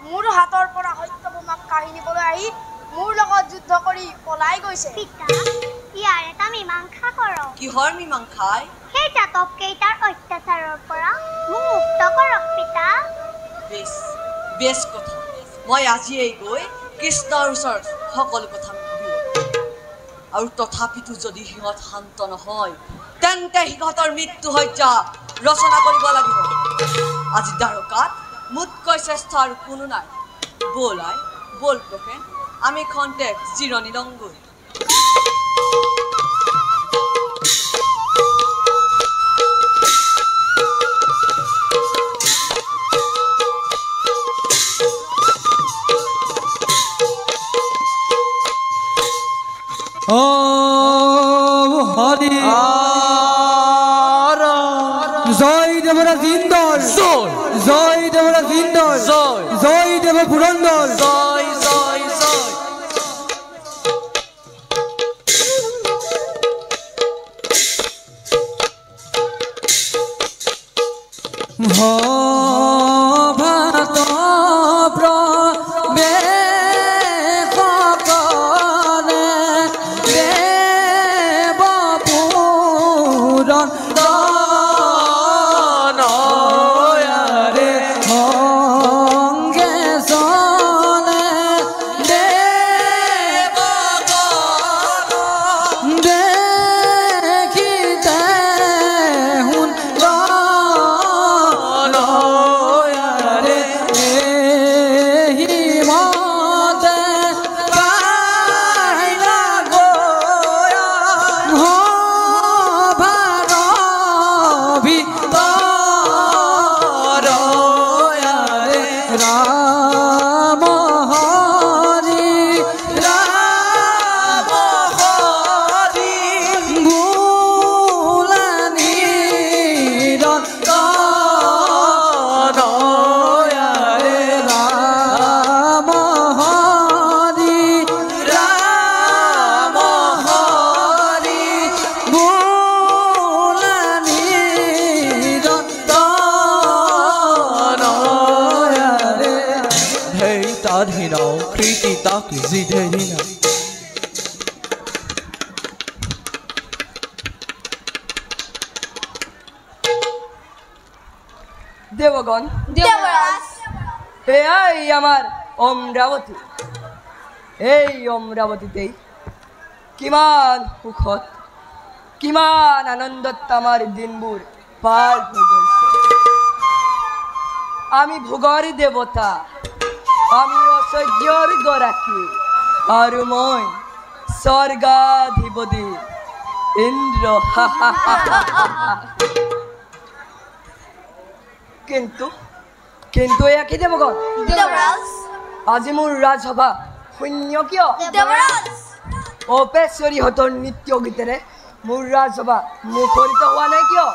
মোৰ হাতৰ পৰা সত্যভামাক কাঢ়ি নিবলৈ আহি মোৰ লগত যুদ্ধ কৰি পলাই গৈছে। পিতা ইয়াৰ এটা মীমাংসা কৰক। কিহৰ মীমাংসা? সেই জাতক কেইটাৰ অত্যাচাৰৰ পৰা মোক মুক্ত কৰক পিতা। বেছ কথা, মই আজিয়েই গৈ কৃষ্ণৰ ওচৰত সকলো কথা ভাবিব। আৰু তথাপিতো যদি সিহঁত শান্ত নহয় তেন্তে সিহঁতৰ মৃত্যু শয্যা ৰচনা কৰিব লাগিব। আজি দ্বাৰকাত মোতকৈ শ্ৰেষ্ঠ আৰু কোনো নাই। ব'ল আই ব'ল প্ৰফেন, আমি খন্তেক জিৰণি লওঁগৈ। হরি জয় দেবরাজ ইন্দর, জয় দেবরাজ ইন্দর, জয় দেব পুরন্দর, জয় জয় জয়। ভাত প্রবেশ করে দেব পুরন দয়ারে সঙ্গে চলে দেব দেখিতে হুন দয়ারে এহি মতে পাইলা গোয়া ভারবি দয়ারে রাম হরি রাম হরি ভুলানি দয়ারে রাম হরি রাম হরি ভুলানি দয়ারে ধৈ তাধিনাও কৃতি তাকি জিধেহিনা। দেবগণ, দেবরাজ এই আমার অমরাবতী। এই অমরাবতীতেই কিমান সুখত কিমান আনন্দত আমাৰ দিনবোৰ পাৰ হৈ গৈছে। আমি ভোগৰ দেৱতা, আমি ঐশ্বৰ্যৰ গৰাকী, আৰু মই স্বৰ্গাধিপতি ইন্দ্ৰ। কিন্তু কিন্তু এয়া কি দেৱগণ দেৱৰাজ আজি মোৰ ৰাজসভা শূন্য কিয় দেৱৰাজ অপেশ্বৰীহঁতৰ নৃত্য গীতেৰে মোৰ ৰাজসভা মুখৰিত হোৱা নাই কিয়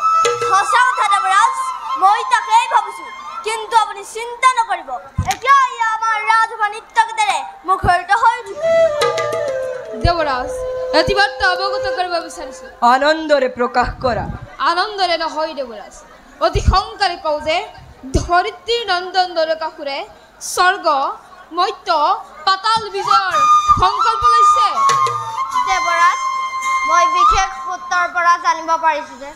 সঁচা কথা দেৱৰাজ মই তাকেই ভাবিছো কিন্তু আপুনি চিন্তা নকৰিব এতিয়া আমাৰ ৰাজসভা নৃত্য গীতেৰে মুখৰিত হৈ দেৱৰাজ ৰাতিবাৰ্তা অৱগত কৰিব বিচাৰিছো আনন্দৰে প্ৰকাশ কৰা আনন্দৰে নহয় দেৱৰাজ অতি সোনকালে কওঁ যে ধৰিত্ৰীৰ নন্দন নৰকাসুৰে স্বৰ্গ মৰ্ত্য পাতাল বিজয়ৰ সংকল্প লৈছে দেৱৰাজ মই বিশেষ সূত্ৰৰ পৰা জানিব পাৰিছো যে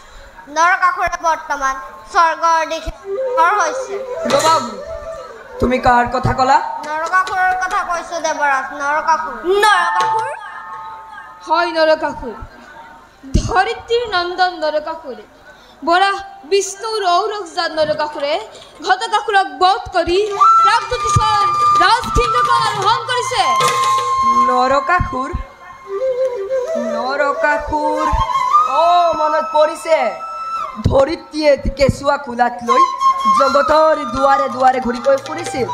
নৰকাসুৰে বৰ্তমান স্বৰ্গৰ দিশে হৈছে ৰবা তুমি কাৰ কথা ক'লা নৰকাসুৰৰ কথা কৈছো দেৱৰাজ নৰকাসুৰ নৰকাসুৰ হয় নৰকাসুৰ ধৰিত্ৰীৰ নন্দন নৰকাসুৰে বৰা বিষ্ণুৰ ঔৰসজাত নৰকাসুৰে ঘটকাসুৰক বধ কৰি প্ৰাগজ্যোতিষৰ ৰাজসিংহাসন আৰোহণ কৰিছে নৰকাসুৰ নৰকাসুৰ মনত পৰিছে ধৰিত্ৰীয়ে কেঁচুৱা কোলাত লৈ জগতৰ দুৱাৰে দুৱাৰে ঘূৰি গৈ ফুৰিছিল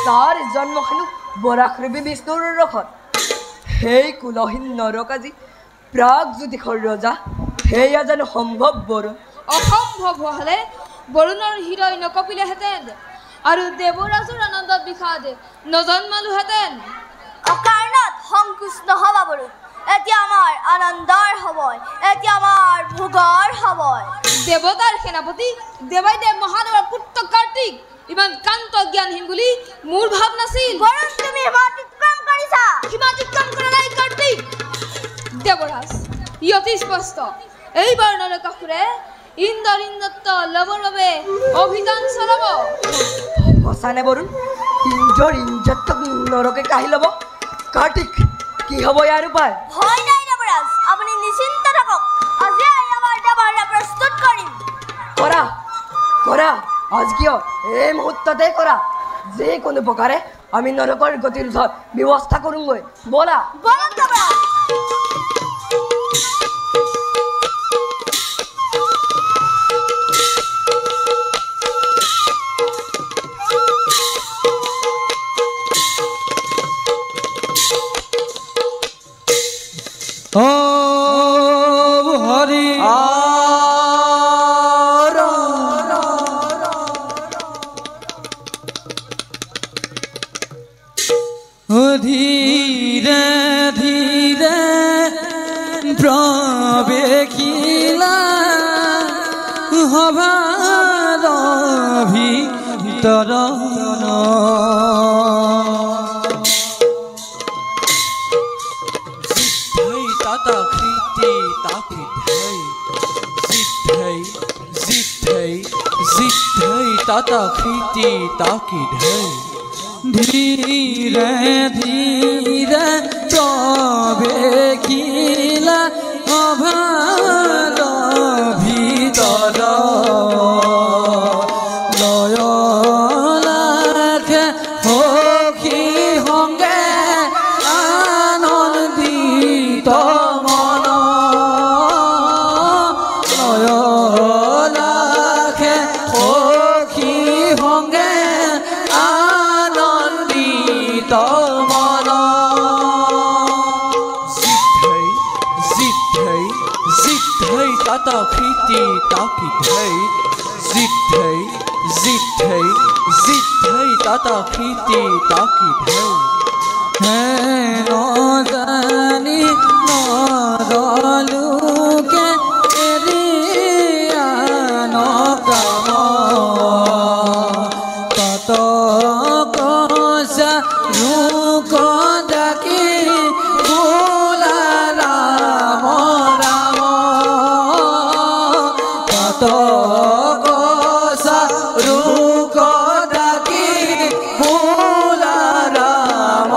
তাৰ জন্ম হেনো বৰাশ্ৰৱী বিষ্ণুৰ ৰসত সেই কুলহীন নৰকাজী প্ৰাগজ্যোতিষৰ ৰজা সেয়া জানো সম্ভৱ বৰুণ অসম্ভৱ হ'লে বৰুণৰ হৃদয় নকঁপিলেহেঁতেন আৰু দেৱৰাজৰ আনন্দত বিষাদ নজন্মালোহেঁতেন অকাৰণত সংকোচ নহবা বৰুণ এতিয়া আমাৰ আনন্দৰ সময় এতিয়া আমাৰ ভোগৰ সময় দেৱতাৰ সেনাপতি দেৱাইদেৱ মহাদেৱৰ পুত্ৰ কাৰ্তিক ইমান কান্ত জ্ঞানহীন বুলি মোৰ ভাৱ নাছিল বৰুণ তুমি সীমাতিক্ৰম কৰিছা সীমাতিক্ৰম কৰা নাই কাৰ্তিক দেৱৰাজ ই অতি স্পষ্ট এইবাৰ নৰকাসুৰে ইন্দ্ৰদত্ত ল'বৰ বাবে অভিযান চলাব সঁচানে বৰুণ ইন্দ্ৰতক নৰকে কাঢ়ি ল'ব কাৰ্তিক কি হ'ব ইয়াৰ উপায় ভয় নাই দেৱৰাজ আপুনি নিশ্চিন্ত থাকক আজি আমাৰ দেৱালয় প্ৰস্তুত কৰিম কৰা কৰা আজ কিয় এই মুহূৰ্ততে কৰা যিকোনো প্ৰকাৰে আমি নৰকৰ গতিৰোধৰ ব্যৱস্থা কৰোঁগৈ ব'লা বলক দেৱৰাজ ও হরি ধীরে ধীরে প্রবেশিলা হবার ভিতর ताता खीती ताकी ढै धीरे धीरे प्रवेशिला अभार ভিতর লয় লাখে সখী সংগে আনন্দিত মন লয় লাখে সখী সংগে আনন্দিত মন ताता खीती ताकी ढै ताता खीती ताकी ढै न जानी नरलुके एरिया न काम तत कसा रुक डाकी बोला राम राम तत कसा रुक डाकी बोला राम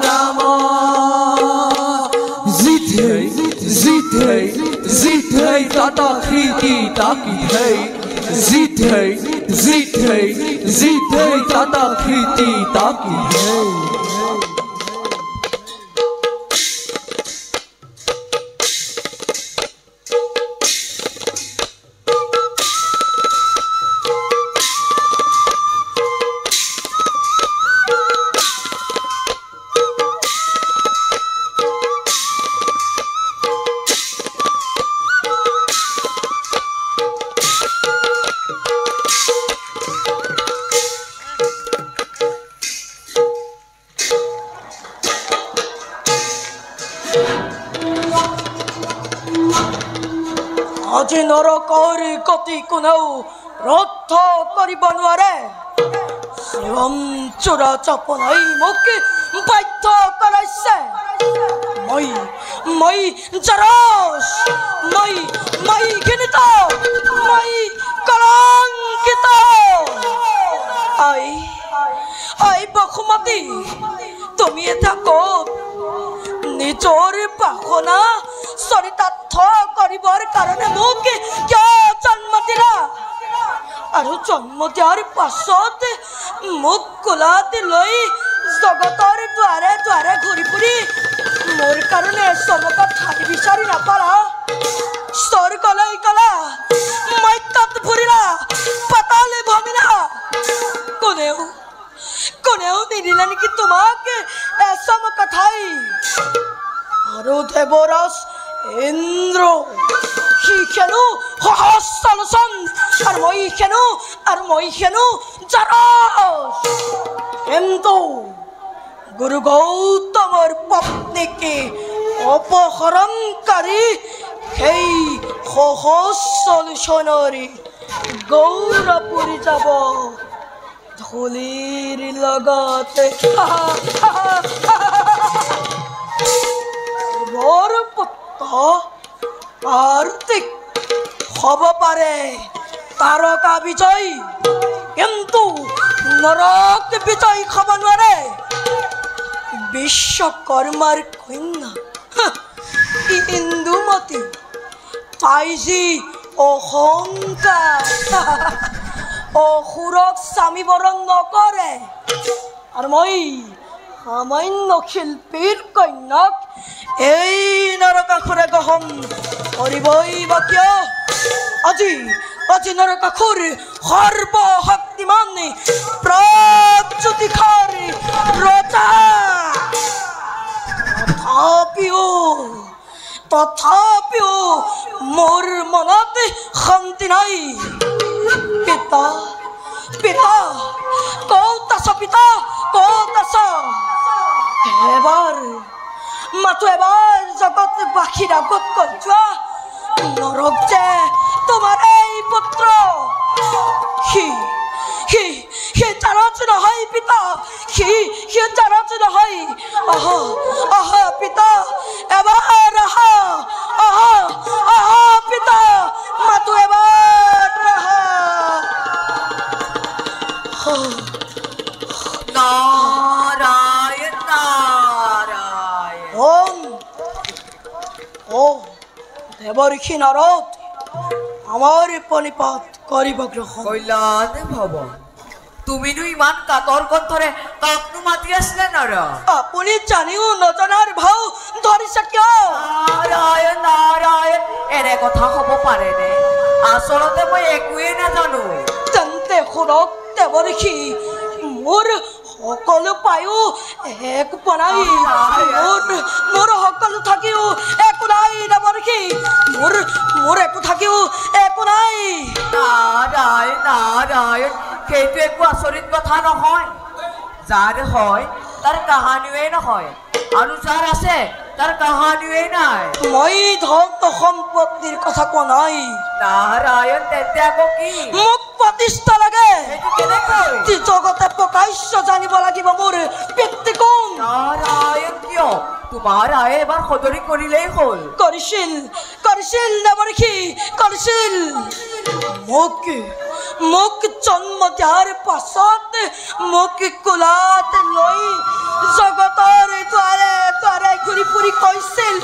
राम जिथे ताता खीती ताकी ढै जिथे ताता खीती ताकी ढै আজি নৰকৰ গতি কোনেও ৰদ্ধ কৰিব নোৱাৰে জীৱন চোৰা চাপনাই মোক বাধ্য কৰাইছে মই জাৰস মই ঘৃণিত মই কলংকিত আই বসুমতী তুমি এটা ক'ত নিজৰ বাসনা চৰিতাৰ্থ কৰিবৰ কাৰণে মোক কিয় জন্ম দিলা আৰু জন্ম দিয়াৰ পাছত মোক কোলাত লৈ জগতৰ দুৱাৰে দুৱাৰে ঘূৰি ফুৰি মোৰ কাৰণে চমকা ঠাই বিচাৰি নাপালা স্বৰ্গলৈ গলা মৰ্ত্যত ফুৰিলা পাতাল ভ্ৰমিলা কোনেও নিদিলে নেকি তোমাক চমকা ঠাই আৰু দেৱৰাজ ইন্দ্ৰ সি খেনো সহস্ৰলোচন আৰু মই খেনো জাৰস কিন্তু গুৰু গৌতমৰ পত্নীকে অপহৰণকাৰী সেই সহস্ৰলোচনৰে গৌৰপুৰী যাব ধূলিৰ লগতে মোৰ পুত্ৰ কাৰ্তিক হ'ব পাৰে তাৰকা বিজয় কিন্তু নৰক বিজয় হ'ব নোৱাৰে বিশ্বকৰ্মাৰ কন্যা ইন্দুমতী তাই যি অহংকাৰ অসুৰক স্বামী বৰণ নকৰে আৰু মই সামান্য শিল্পীৰ কন্যাক এই নৰকাসুৰে গ্ৰহণ কৰিবই বা কিয় আজি নৰকাসুৰ সৰ্বশক্তিমান প্ৰজ্যোতিষৰ ৰজা তথাপিও মোৰ মনত শান্তি নাই পিতা ক'ত আছ পিতা ক'ত আছ এবাৰ জগতবাসীৰ আগত কৈ যোৱা নৰক যে তোমাৰ এই পুত্ৰ সি জাৰজ নহয় পিতা সি জাৰজ নহয় আহ পিতা এবাৰ আহ পিতা মাতো এবাৰ নাৰায়ণ নাৰায়ণ ও দেৱঋষি নাৰদ আমাৰ পণিপাত কৰিব গ্ৰহণ কল্যাণ ভৱ তুমিনো ইমান কাতৰ কণ্ঠৰে কাকনো মাতি আছিলে নৰ আপুনি জানিও নজনাৰ ভাও ধৰিছে কিয় নাৰায়ণ নাৰায়ণ এনে কথা হ'ব পাৰেনে আচলতে মই একোৱেই নাজানো তেন্তে শুনক দেৱঋষি মোৰ সকলো পায়ো এক বনাই মোৰ সকলো থাকিও একো নাই দেৱঋষি মোৰ একো থাকিও একো নাই নাৰায়ণ নাৰায়ণ সেইটো একো আচৰিত কথা নহয় যাৰ হয় তাৰ কাহানিয়ে নহয় আৰু যাৰ আছে তাৰ কাহানিয়ে নাই মই ধন সম্পত্তিৰ কথা কোৱা নাই নাৰায়ণ তেন্তে আকৌ কি মোক প্ৰতিষ্ঠা লাগে সেইটো কেনেকৈ জগতে প্ৰকাশ্য জানিব লাগিব মোৰ পিতৃ কোন নাৰায়ণ কিয় তোমাৰ আয়ে এবাৰ সদৰি কৰিলেই হ'ল কৰিছিল দেৱঋষি কৰিছিল মোক জন্ম দিয়াৰ পাছত মোক কোলাত লৈ জগতৰ দ্বাৰে দ্বাৰে ঘূৰি ফুৰি কৈছিল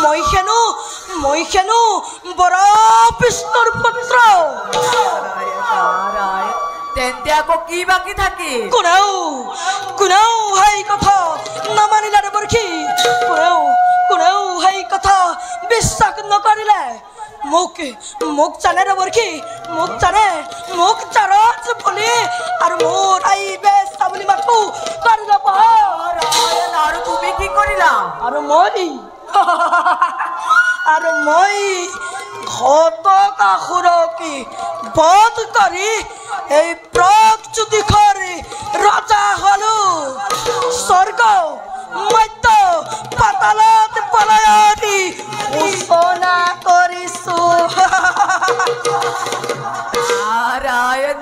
মই হেনো বৰ বিষ্ণুৰ পুত্ৰ তেন্তে আকৌ কি বাকী থাকি কোনেও সেই কথা নামানিলে দেৱঋষি কোনেও সেই কথা বিশ্বাস নকৰিলে মোক জানে দেৱঋষি মোক জাৰজ বুলি আৰু মোৰ আই বেচা বুলি মাতো কৰি নাপায় আৰু তুমি কি কৰিলা আৰু মই ঘটকাসুৰকে বধ কৰি এই প্ৰজ্যোতিষৰ ৰজা হলো স্বৰ্গ মধ্য পাতালত পলায়নি ঘোষণা কৰিছো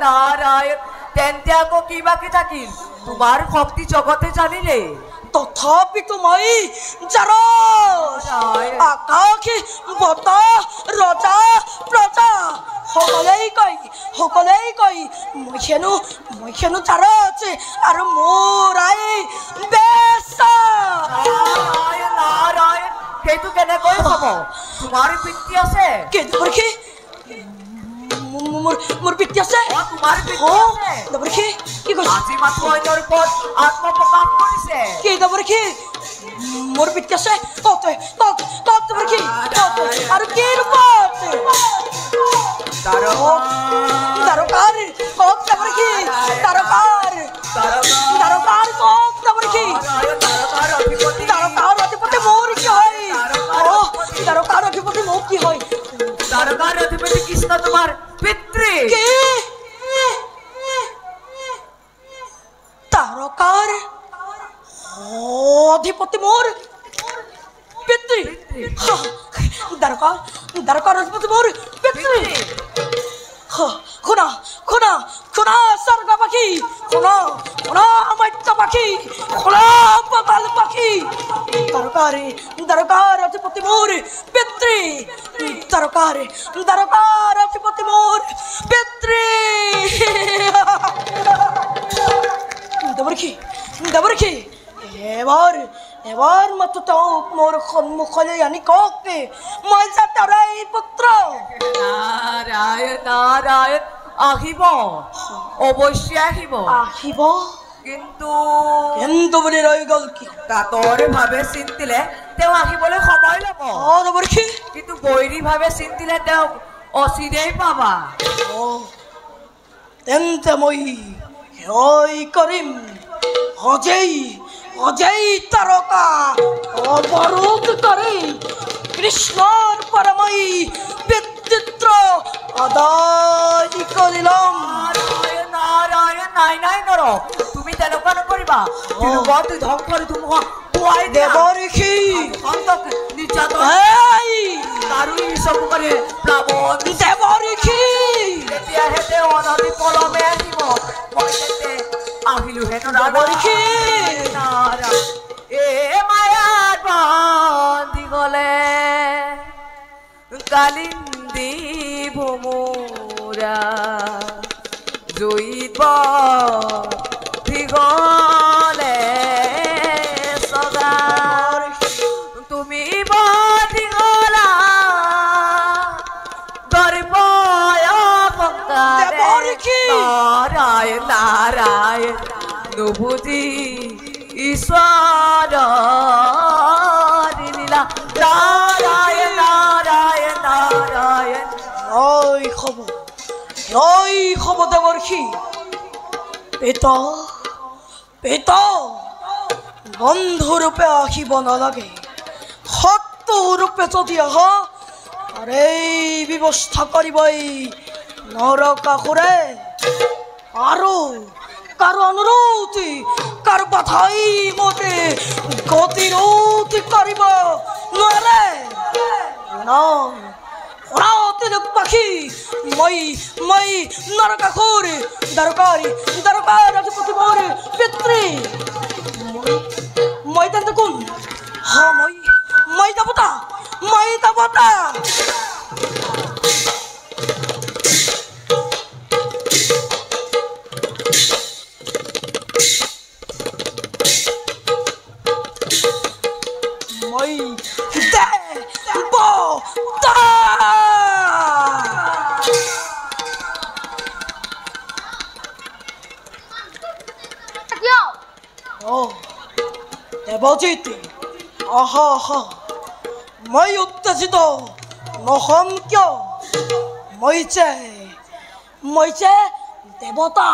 নাৰায়ণ তেন্তে আকৌ কি বাকী থাকিল তোমাৰ শক্তি জগতে জানিলে তথাপিতো মই জাৰজ আকাশ বতাহ ৰজা প্ৰজা সকলোই কয় মই খেনো জাৰজ আৰু মোৰ আই বেচা নাৰায়ণ সেইটো কেনেকৈ হ'ব তোমাৰ পিতৃ আছে মোৰ পিতৃ আছে তোমাৰ পিতৃ আছে কি কৈছে আজি মাত্ৰ অন্যৰ ওপৰত আত্মপ্ৰকাশ কৰিছে কি মোৰ পিতৃ আছে আৰু কি ৰূপত তাৰকাৰ অধিপতি মোৰ কি হয় তাৰকাৰ অধিপতি মোৰ কি হয় তাৰকাৰ অধিপতি কৃষ্ণ তোমাৰ পিতৃ তাৰকাৰ অধিপতি মোৰ পিতৃ দ্বাৰকাৰ অধিপতি মোৰ পিতৃ শুনা স্বৰ্গ পাখি শুনা মৰ্ত্য পাখি শুনা পাতাল পাখি দ্বাৰকাৰ অধিপতি মোৰ পিতৃ দ্বাৰকাৰ অধিপতি মোৰ পিতৃ দেৱৰখি এবাৰ মাত্ৰ তেওঁক মোৰ সন্মুখলৈ আনি কওক মই যে তাৰেই পুত্ৰ নাৰায়ণ আহিব অৱশ্যে আহিব কিন্তু বুলি ৰৈ গ'ল কি কাতৰ ভাৱে চিন্তিলে তেওঁ আহিবলৈ সময় ল'ব কিন্তু বৈৰী ভাৱে চিন্তিলে তেওঁক অচিৰেই পাবা তেন্তে মই কৰিম অজেই তাৰকা অৱৰোধ কৰি কৃষ্ণৰ পৰা মই পিতৃত্ব আদায় কৰি ল'ম নাৰায়ণ নাই নৰ তুমি তেনেকুৱা নকৰিবা ধ্বংসৰ ধুমুহা পুৱাই দেৱঋষি দেৱঋষি তেতিয়াহে তেওঁ অনতি পলমে আহিব মই তেন্তে আহিলো দেৱঋষি মায়াত বন্ধি গলে কালিন্দী ভোমোৰা জুইত দীঘলে সগাৰ তুমি দীঘলা নাৰায়ণ নুবুজি ঈশ্বৰ লীলা নাৰায়ণ খব দেৱৰ্ষি পেত বন্ধুৰূপে আহিব নালাগে শত্ৰুৰূপে যদি আহা আৰে ব্যৱস্থা কৰিবই নৰকাসুৰে আৰু কাৰো অনুৰোধ কাৰো বাধাই মতে গতিৰোধ কৰিব নোৱাৰে পাখি মই নৰকাসুৰ দ্বাৰকাৰ অধিপতি মোৰ পিতৃ মই তেন্তে কোন মই দেৱতা দেৱজিৎ মই উত্তেজিত নহম কিয় মই যে দেৱতা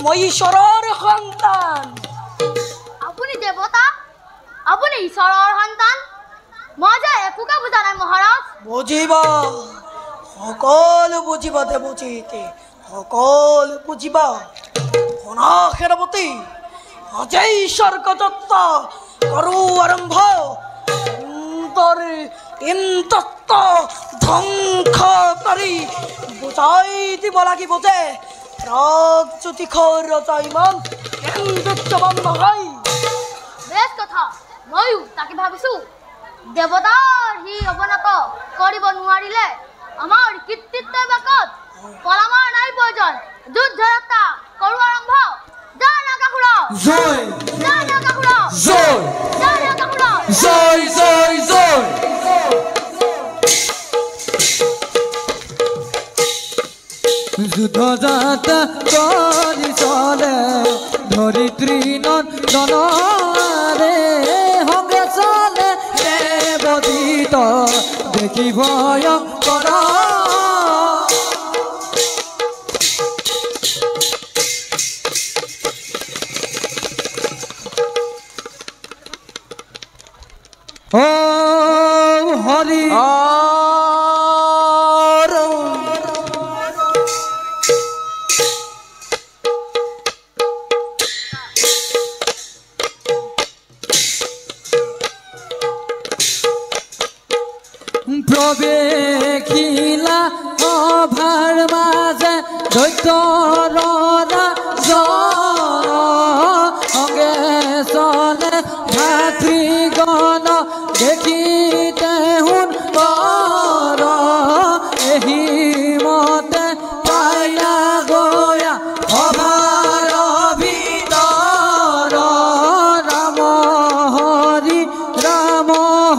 মই ঈশ্বৰৰ সন্তান আপুনি দেৱতা আপুনি ঈশ্বৰৰ সন্তান মই যে একোকে বুজা নাই মহাৰাজ বুজিবা সকলো বুজিবা দেৱজিৎ সকলো বুজিবা শুনা সেনাপতি অজেই স্বৰ্গদত্ত কৰো আৰম্ভ ইন্দ্ৰ সমস্ত ধ্বংস কৰি বুজাই দিব লাগিব যে প্ৰাগজ্যোতিষৰ ৰজা ইমান কেন্দ্ৰমান নহয়। বেশ কথা, ময়ো তাকে ভাবিছো দেৱতাৰ সি অৱনত কৰিব নোৱাৰিলে আমাৰ কৃতিত্বৰ বাকত পৰামৰ নাই প্ৰয়োজন। যুদ্ধযাত্ৰা কৰো আৰম্ভ। জয় নৰকাসুৰ, জয় জয় নৰকাসুৰ, জয় জয় নৰকাসুৰ। জয় জয় জয় যুদ্ধ যাত্ৰা কৰি চলে ধৰিত্ৰী নন্দনৰে সংগে চলে দেৱদূত দেখি ভয়ংকৰ। ও হৰি প্ৰৱেশিলা অভাৰ মাজে দৈত্যৰ সংগে চলে ভাতৃগণ দেখিতে সুন্দৰ এহি মতে পাইলা গয়া অভাৰ ভিতৰ ৰাম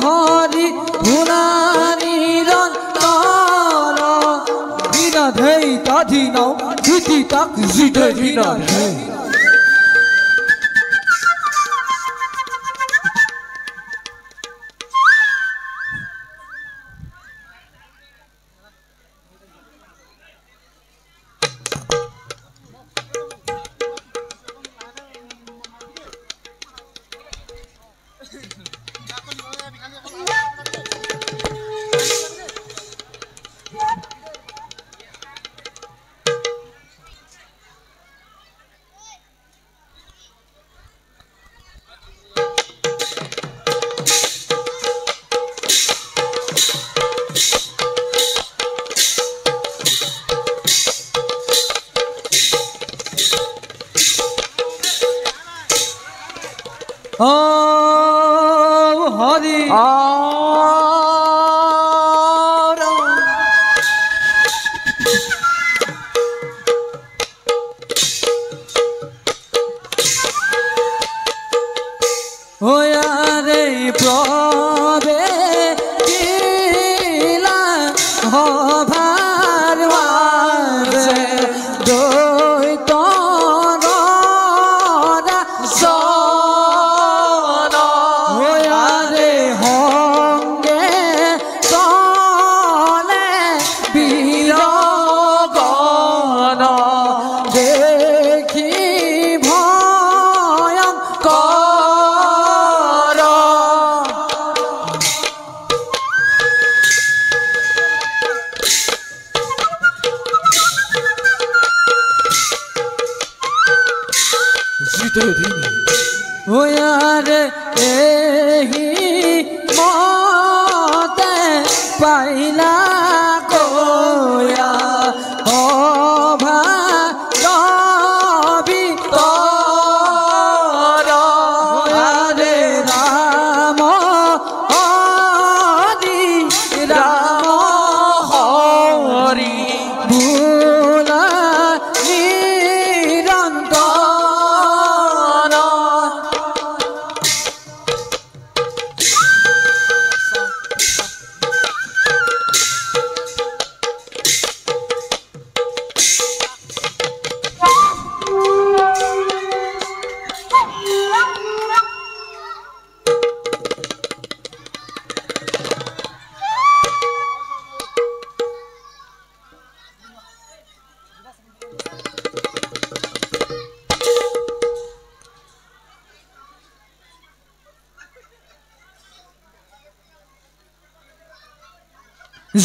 হৰি শুনা ধেই তাধি নাও জিতি তাক জিতে দিনা ধেই। ও হরি ওয়ারে প্রবেশিলা অভার মাঝে দৈত্যর ওয়ারে হঙ্গে চলে বীরগণ দেখি ভয়ঙ্কর। ওয়ারে এহি মতে পাইলা গয়া অভার ভিতৰ ওয়াৰে ৰাম হৰি ভোলা নিৰন্তৰ।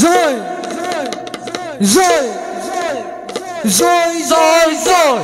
জয় জয় জয় জয় জয়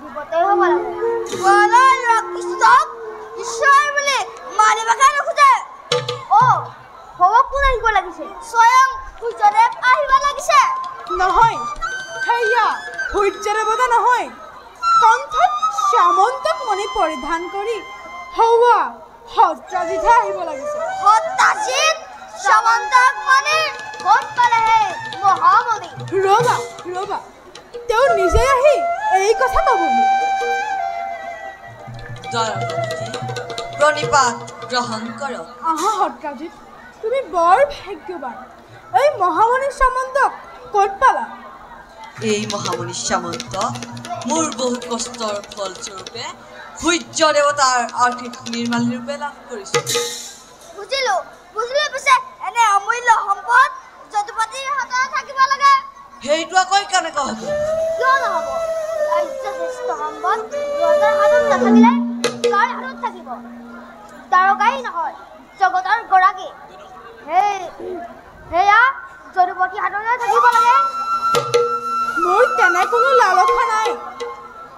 যদুপতি হ'ব লাগে বলৰ কৃষ্ণক ঈশ্বৰ বুলি মানিবকে নোখোজে হ'ব কোন আহিব লাগিছে স্বয়ং সূৰ্যদেৱ আহিব লাগিছে নহয় সেয়া সূৰ্যদেৱতা নহয় কণ্ঠত শ্যামন্তক মণি পৰিধান কৰি হৌৱা সত্ৰাজিতহে আহিব লাগিছে সত্ৰাজিত শ্যামন্তক মণি ক'ত পালেহে মহামণি ৰবা তেওঁ নিজে আহি এই কথা ক'বহি প্ৰণিপাত গ্ৰহণ কৰক আহা সত্ৰাজিত তুমি বৰ ভাগ্যৱান এই মহামণি শ্যামন্তক ক'ত পালা এই মহামণি শ্যামন্ত মোৰ বহু কষ্টৰ ফলস্বৰূপে সূৰ্য দেৱতাৰ আৰ্থিক নিৰ্মালী ৰূপে লাভ কৰিছো বুজিলো পিছে এনে অমূল্য সম্পদ যদুপতিৰ হাতত থাকিব লাগে সেইটো আকৌ কেনেকৈ হ'ব কিয় নহ'ব ৰাজ্য শ্ৰেষ্ঠ সম্পদ ৰজাৰ হাতত নাথাকিলে কাৰ হাতত থাকিব তাৰকাই নহয় জগতৰ গৰাকী সেয়া যদুপতিৰ হাততে থাকিব লাগে মোৰ তেনে কোনো লালসা নাই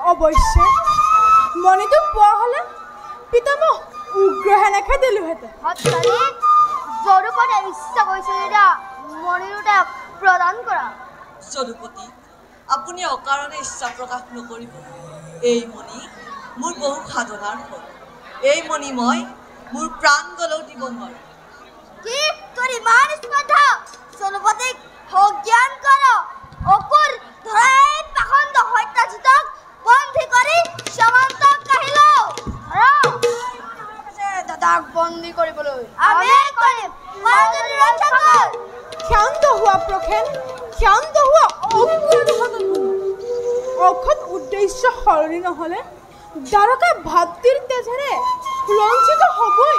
অৱশ্যে মণিটো পোৱা হ'লে পিতামহ উগ্ৰসেনাকে দিলোহেঁতেন যদুপতিয়ে ইচ্ছা কৰিছে যেতিয়া মণিটোতে প্ৰদান কৰা যদুপতি আপুনি অকাৰণে ইচ্ছা প্ৰকাশ নকৰিব এই মণি মোৰ বহু সাধনাৰ ফল এই মণি মই মোৰ প্ৰাণ গলেও দিব নোৱাৰো কি তোৰ ইমান স্পৰ্ধা যদুপতিক সজ্ঞান কৰ অকুৰ ধৰাই পাখণ্ড সত্ৰাজিতক বন্দী কৰি শ্যামন্তক কাঢ়িল দাদাক বন্দী কৰিবলৈ আমি কৰিম ক্ষান্ত হোৱা প্ৰখেন ক্ষান্ত হোৱা অক্ষত উদ্দেশ্য সলনি নহ'লে দ্বাৰকা ভাতৃৰ তেজেৰে ৰঞ্জিত হ'বই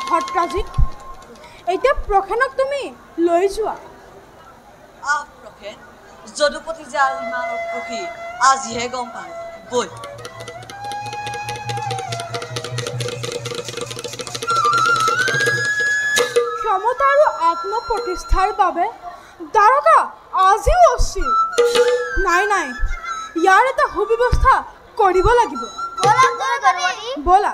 সত্ৰাজিত এতিয়া প্ৰখেনক তুমি লৈ যোৱা প্ৰখেন যদুপতি যে ইমান অপ্ৰসী আজিহে গম পালো বল ক্ষমতা আৰু আত্মপ্ৰতিষ্ঠাৰ বাবে দ্বাৰকা আজিও অস্থিৰ নাই ইয়াৰ এটা সুব্যৱস্থা কৰিব লাগিব ব'লা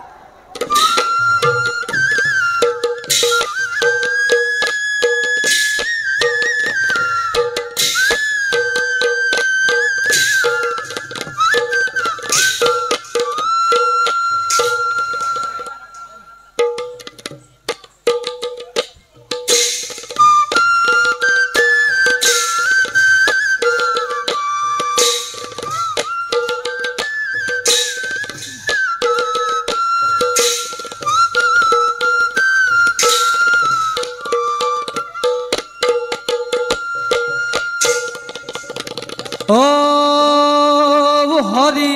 হরি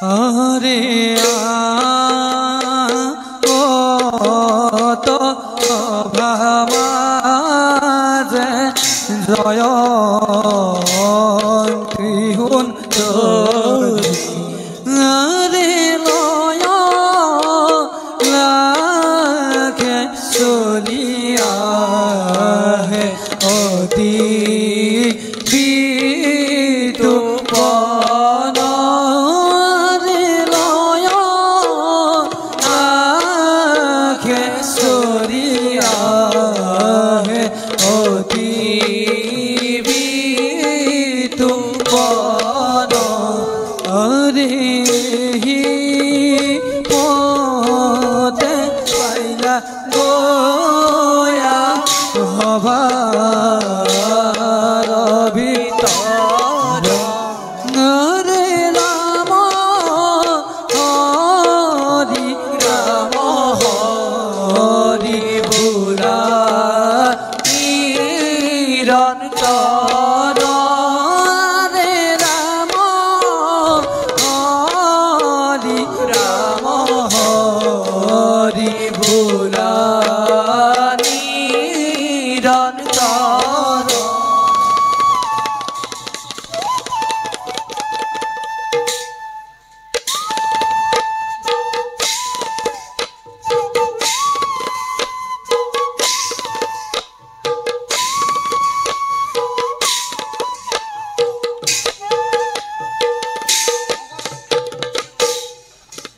আরে তো ভামাজে জয় ত্রিহুন আরে লয় লাখে চলিয়া হে অতি বিতু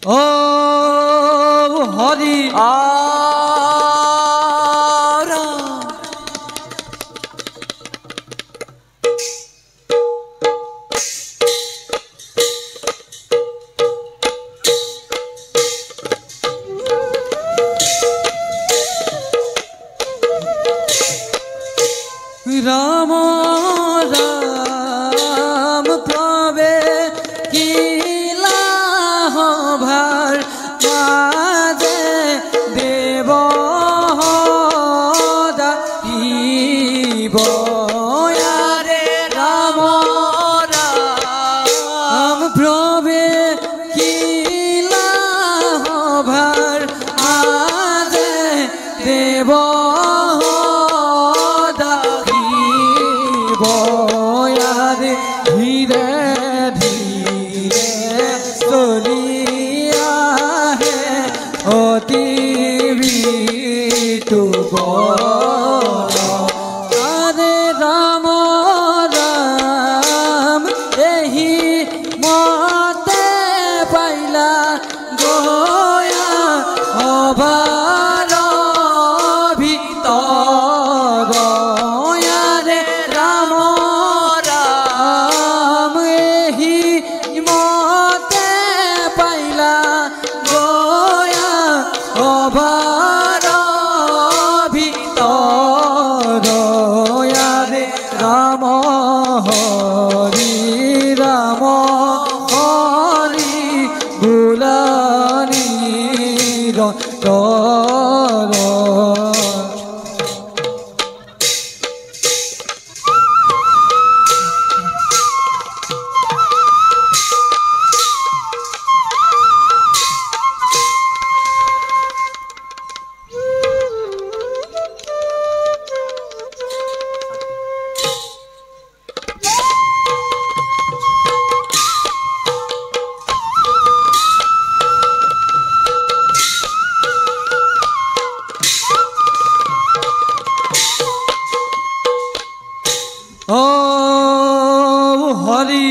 ও হরি রাম রাম প্রবে কিলা ভার মাঝে দেব দাইব রে রাম রাম প্রবে কিলা ভার মাঝে দেব ধীরে ধীরে চলিয়া হে অতি বিটু আরে রাম রাম এহি মতে পাইলা গয়া অভার ভিতর রে রাম রাম এহি মতে পাইলা গয়া অভার ভিতর রে রাম হরি রাম হরি গুলানি তর ও হরি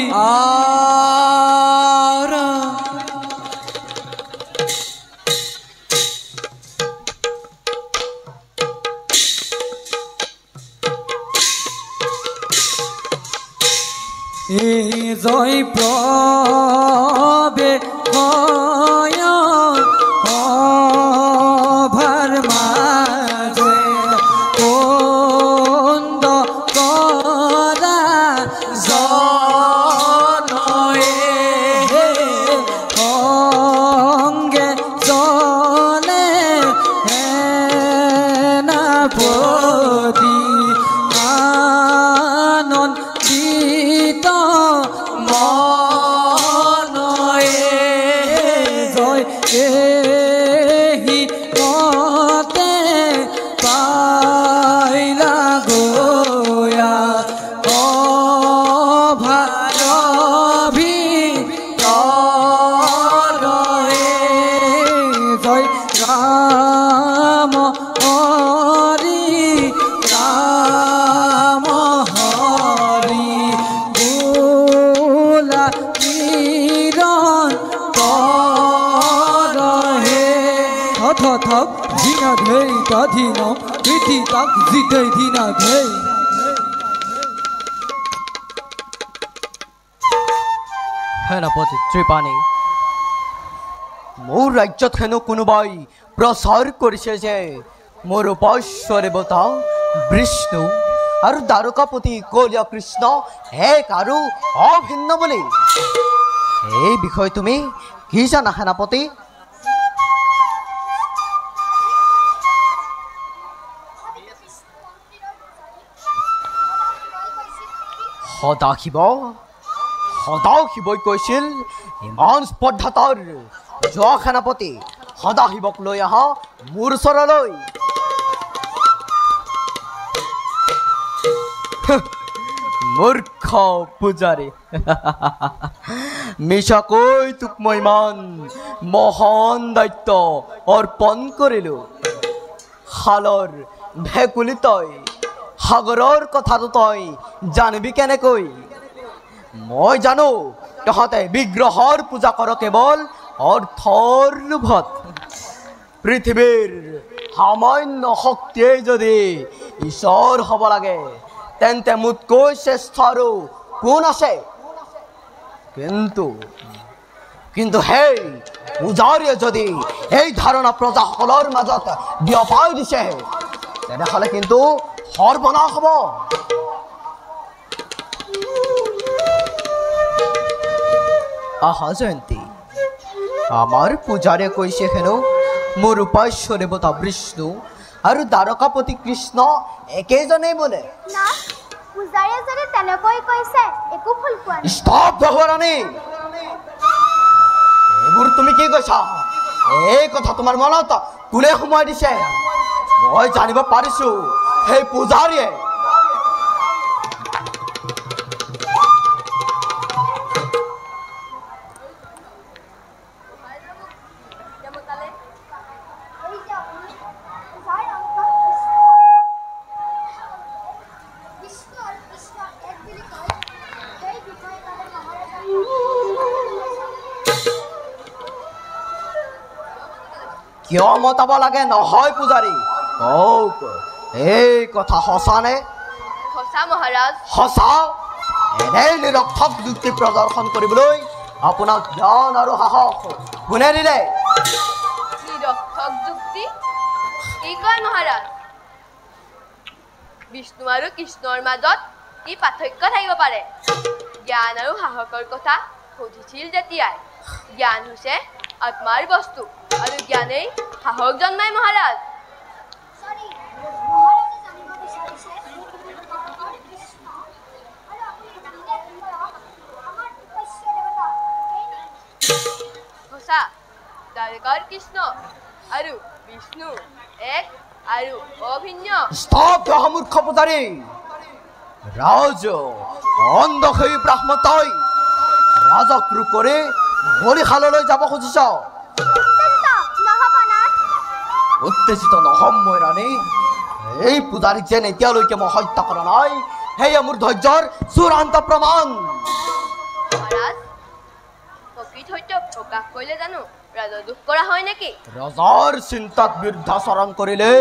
এই জয় প্রবে ভার মাঝে কন্দ করা জনয়ে অঙ্গে চলে না প্রতি আনন্দিত মনয়ে জয় এহি মতে পাইলা গোয়া অভারভি তরে জয় রাম হরি রাম হরি বুলা কিরণ তরহে থ থ ধিনা ধৈ তধিন ইতি তাক জিতৈ ধিনা ধৈ সেনাপতি ত্ৰিপাণী মোৰ ৰাজ্যত হেনো কোনোবাই প্ৰচাৰ কৰিছে যে মোৰ উপাস্য দেৱতা বিষ্ণু আৰু দ্বাৰকাপতি কলীয় কৃষ্ণ এক আৰু অভিন্ন বুলি এই বিষয়ে তুমি কি জানা সেনাপতি? সদাশিৱই কৈছিল ইমান স্পৰ্ধাতৰ যোৱা সেনাপতি সদাশিৱক লৈ আহা মোৰ ওচৰলৈ। মূৰ্খ পূজাৰী মিছাকৈ তোক মই ইমান মহান দায়িত্ব অৰ্পণ কৰিলোঁ। শালৰ ভেকুলী তই সাগৰৰ কথাটো তই জানিবি কেনেকৈ? মই জানো তহঁতে বিগ্ৰহৰ পূজা কৰ কেৱল অৰ্থৰ লোভত পৃথিৱীৰ সামান্য শক্তিয়ে যদি ঈশ্বৰ হ'ব লাগে তেন্তে মোতকৈ শ্ৰেষ্ঠ আৰু কোন আছে? কিন্তু সেই পূজাৰীয়ে যদি এই ধাৰণা প্ৰজাসকলৰ মাজত বিয়পাই দিছে তেনেহ'লে কিন্তু সৰ্বনাশ হ'ব। আহা জয়ন্তী, আমাৰ পূজাৰীয়ে কৈছে হেনো মোৰ উপাস্য দেৱতা বিষ্ণু আৰু দ্বাৰকাপতি কৃষ্ণ একেজনেই বোলে। পূজাৰীয়ে যদি তেনেকৈ কৈছে একো ভুল কোৱা নাই। স্তব্ধ হোৱা ৰাণী, এইবোৰ তুমি কি কৈছা? এই কথা তোমাৰ মনত কোনে সোমাই দিছে? মই জানিব পাৰিছো সেই পূজাৰীয়ে কিয় মতাব লাগে নহয় পূজাৰী? কওক, এই কথা সঁচানে? সঁচা মহাৰাজ। সঁচা? এনেই নিৰৰ্থক যুক্তি প্ৰদৰ্শন কৰিবলৈ আপোনাক জ্ঞান আৰু সাহস কোনে দিলে? নিৰৰ্থক যুক্তি কি কয় মহাৰাজ? বিষ্ণু আৰু কৃষ্ণৰ মাজত কি পাৰ্থক্য থাকিব পাৰে? জ্ঞান আৰু সাহসৰ কথা সুধিছিল যেতিয়াই। জ্ঞান হৈছে আত্মাৰ বস্তু আৰু জ্ঞানেই সাহস জন্মাই মহাৰাজ। সঁচা, দ্বাৰকাৰ কৃষ্ণ আৰু বিষ্ণু এক আৰু অভিন্ন। স্তব্ধ মূৰ্খ পূজাৰী! ৰাজ অন্ধ হৈ ব্ৰাহ্মতই ৰাজক ৰূপ কৰি বলিশাললৈ যাব খুজিছ? উত্তেজিত নহম মই ৰাণী। এই পূজাৰীক যেন এতিয়ালৈকে মই হত্যা কৰা নাই সেয়া মোৰ ধৈৰ্যৰ চূড়ান্ত প্ৰমাণ। মহাৰাজ, প্ৰকৃত সত্য প্ৰকাশ কৰিলে জানো ৰাজৰ দুখ কৰা হয় নেকি? ৰজাৰ চিন্তাত বিৰুদ্ধাচৰণ কৰিলে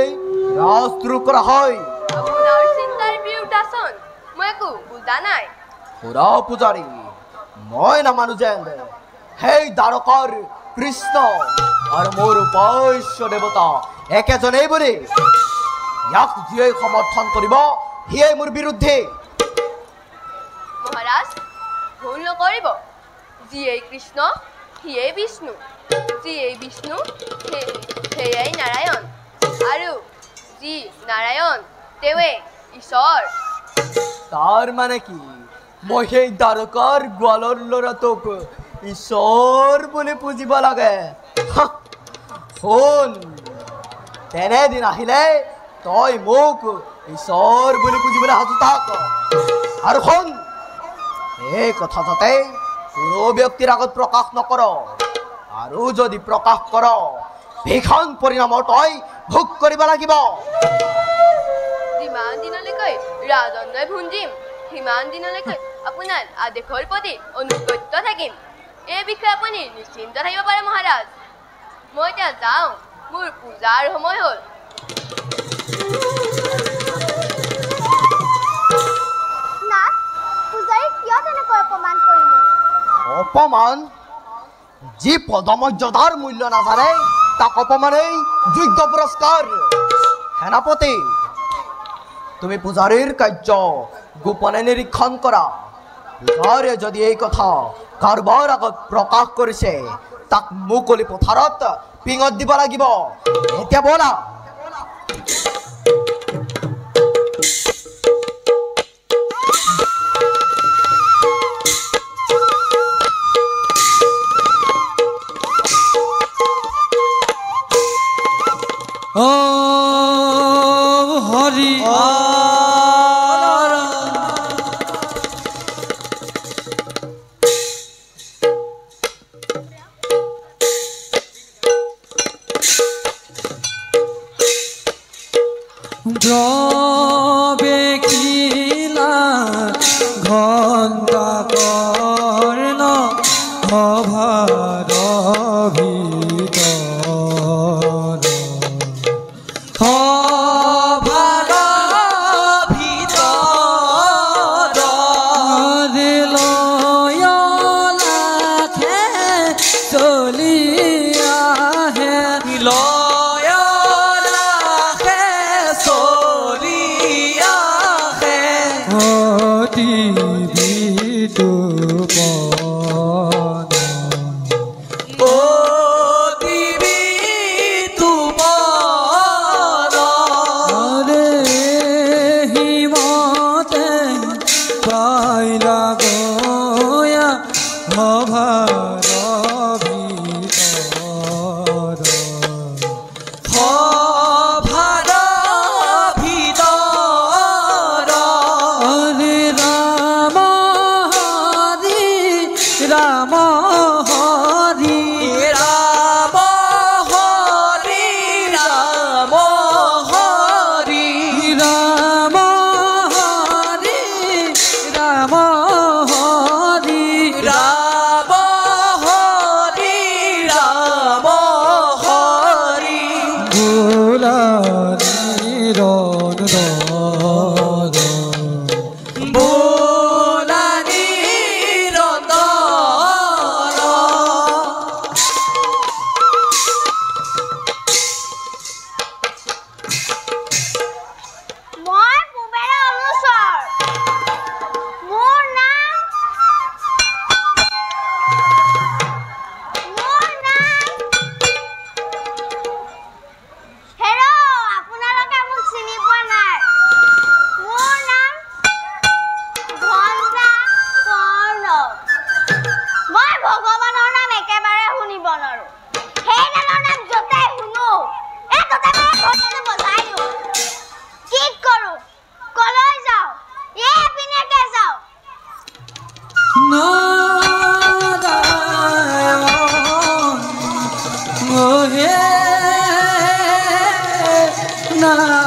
ৰাজদ্ৰোহ কৰা হয়। আপোনাৰ চিন্তাৰ বিৰুদ্ধাচৰণ মই একো বুজা নাই। পুৰা পূজাৰী, মই নামানো যেন সেই দ্বাৰকাৰ কৃষ্ণ আৰু মোৰ উপাস্য দেৱতা একেজনেই বুলি। ইয়াক যিয়ে সমৰ্থন কৰিব সিয়েই মোৰ বিৰুদ্ধে। মহাৰাজ, ভুল নকৰিব। যিয়েই কৃষ্ণ সিয়েই বিষ্ণু, যিয়েই বিষ্ণু সেয়াই নাৰায়ণ, আৰু যি নাৰায়ণ তেৱেই ঈশ্বৰ। তাৰ মানে কি মই সেই দ্বাৰকাৰ গোৱালৰ ল'ৰাটোক ঈশ্বৰ বুলি পুজিব লাগে? শুন, তেনেদিন আহিলে তই মোক ঈশ্বৰ বুলি পুজিবলৈ সাজু থাক। আৰু শুন, এই কথা যাতে কোনো ব্যক্তিৰ আগত প্ৰকাশ নকৰ, আৰু যদি প্ৰকাশ কৰ ভীষণ পৰিণামৰ তই ভোগ কৰিব লাগিব। যিমান দিনলৈকে ৰাজন্নই ভুঞ্জিম সিমান দিনলৈকে আপোনাৰ আদেশৰ প্ৰতি অনুগত্য থাকিম। এই বিষয়ে আপুনি নিশ্চিন্ত থাকিব পাৰে মহাৰাজ। মই এতিয়া যাওঁ, মোৰ পূজাৰ সময় হ'ল। অপমান? যি পদমৰ্যাদাৰ মূল্য নাজানে তাক অপমানেই যোগ্য পুৰস্কাৰ। সেনাপতি, তুমি পূজাৰীৰ কাৰ্য গোপনে নিৰীক্ষণ কৰা। পূজাৰীয়ে যদি এই কথা কাৰোবাৰ আগত প্ৰকাশ কৰিছে তাক মুকলি পথাৰত পিঙত দিব লাগিব। এতিয়া বলা। হৰি বেখিলা ঘণ্টা কৰ্ণ ভব ভাৰ ভিতৰ সভাৰ ভিতৰ লয়লাখে চলি আহে লয়লাখে চলি আহে অতি বিদুপন হিমতে পাইলা গয়া ভভাৰ ভিতৰ সভাৰ ভিতৰ ৰাম হৰি ৰাম হৰি ৰাম হৰি ৰাম হৰি ৰাম হৰি ৰাম হৰি ৰাম হৰি ৰাম হৰি ভোলানি বোলানি ৰতন মই পুবেৰে অনুচৰ মোৰ নাম হেৰ' আপোনালোকে মোক চিনি পোৱা নাই মোৰ নাম ঘণ্টা কৰ্ণ মই ভগৱানৰ নাম একেবাৰে শুনিব নোৱাৰো সেইডালৰ নাম য'তে শুনো ত'তে মই ঘৰতে বজাই দিওঁ কি কৰো কলৈ যাওঁ এইপিনেকে যাওঁ নাৰায়ণ হে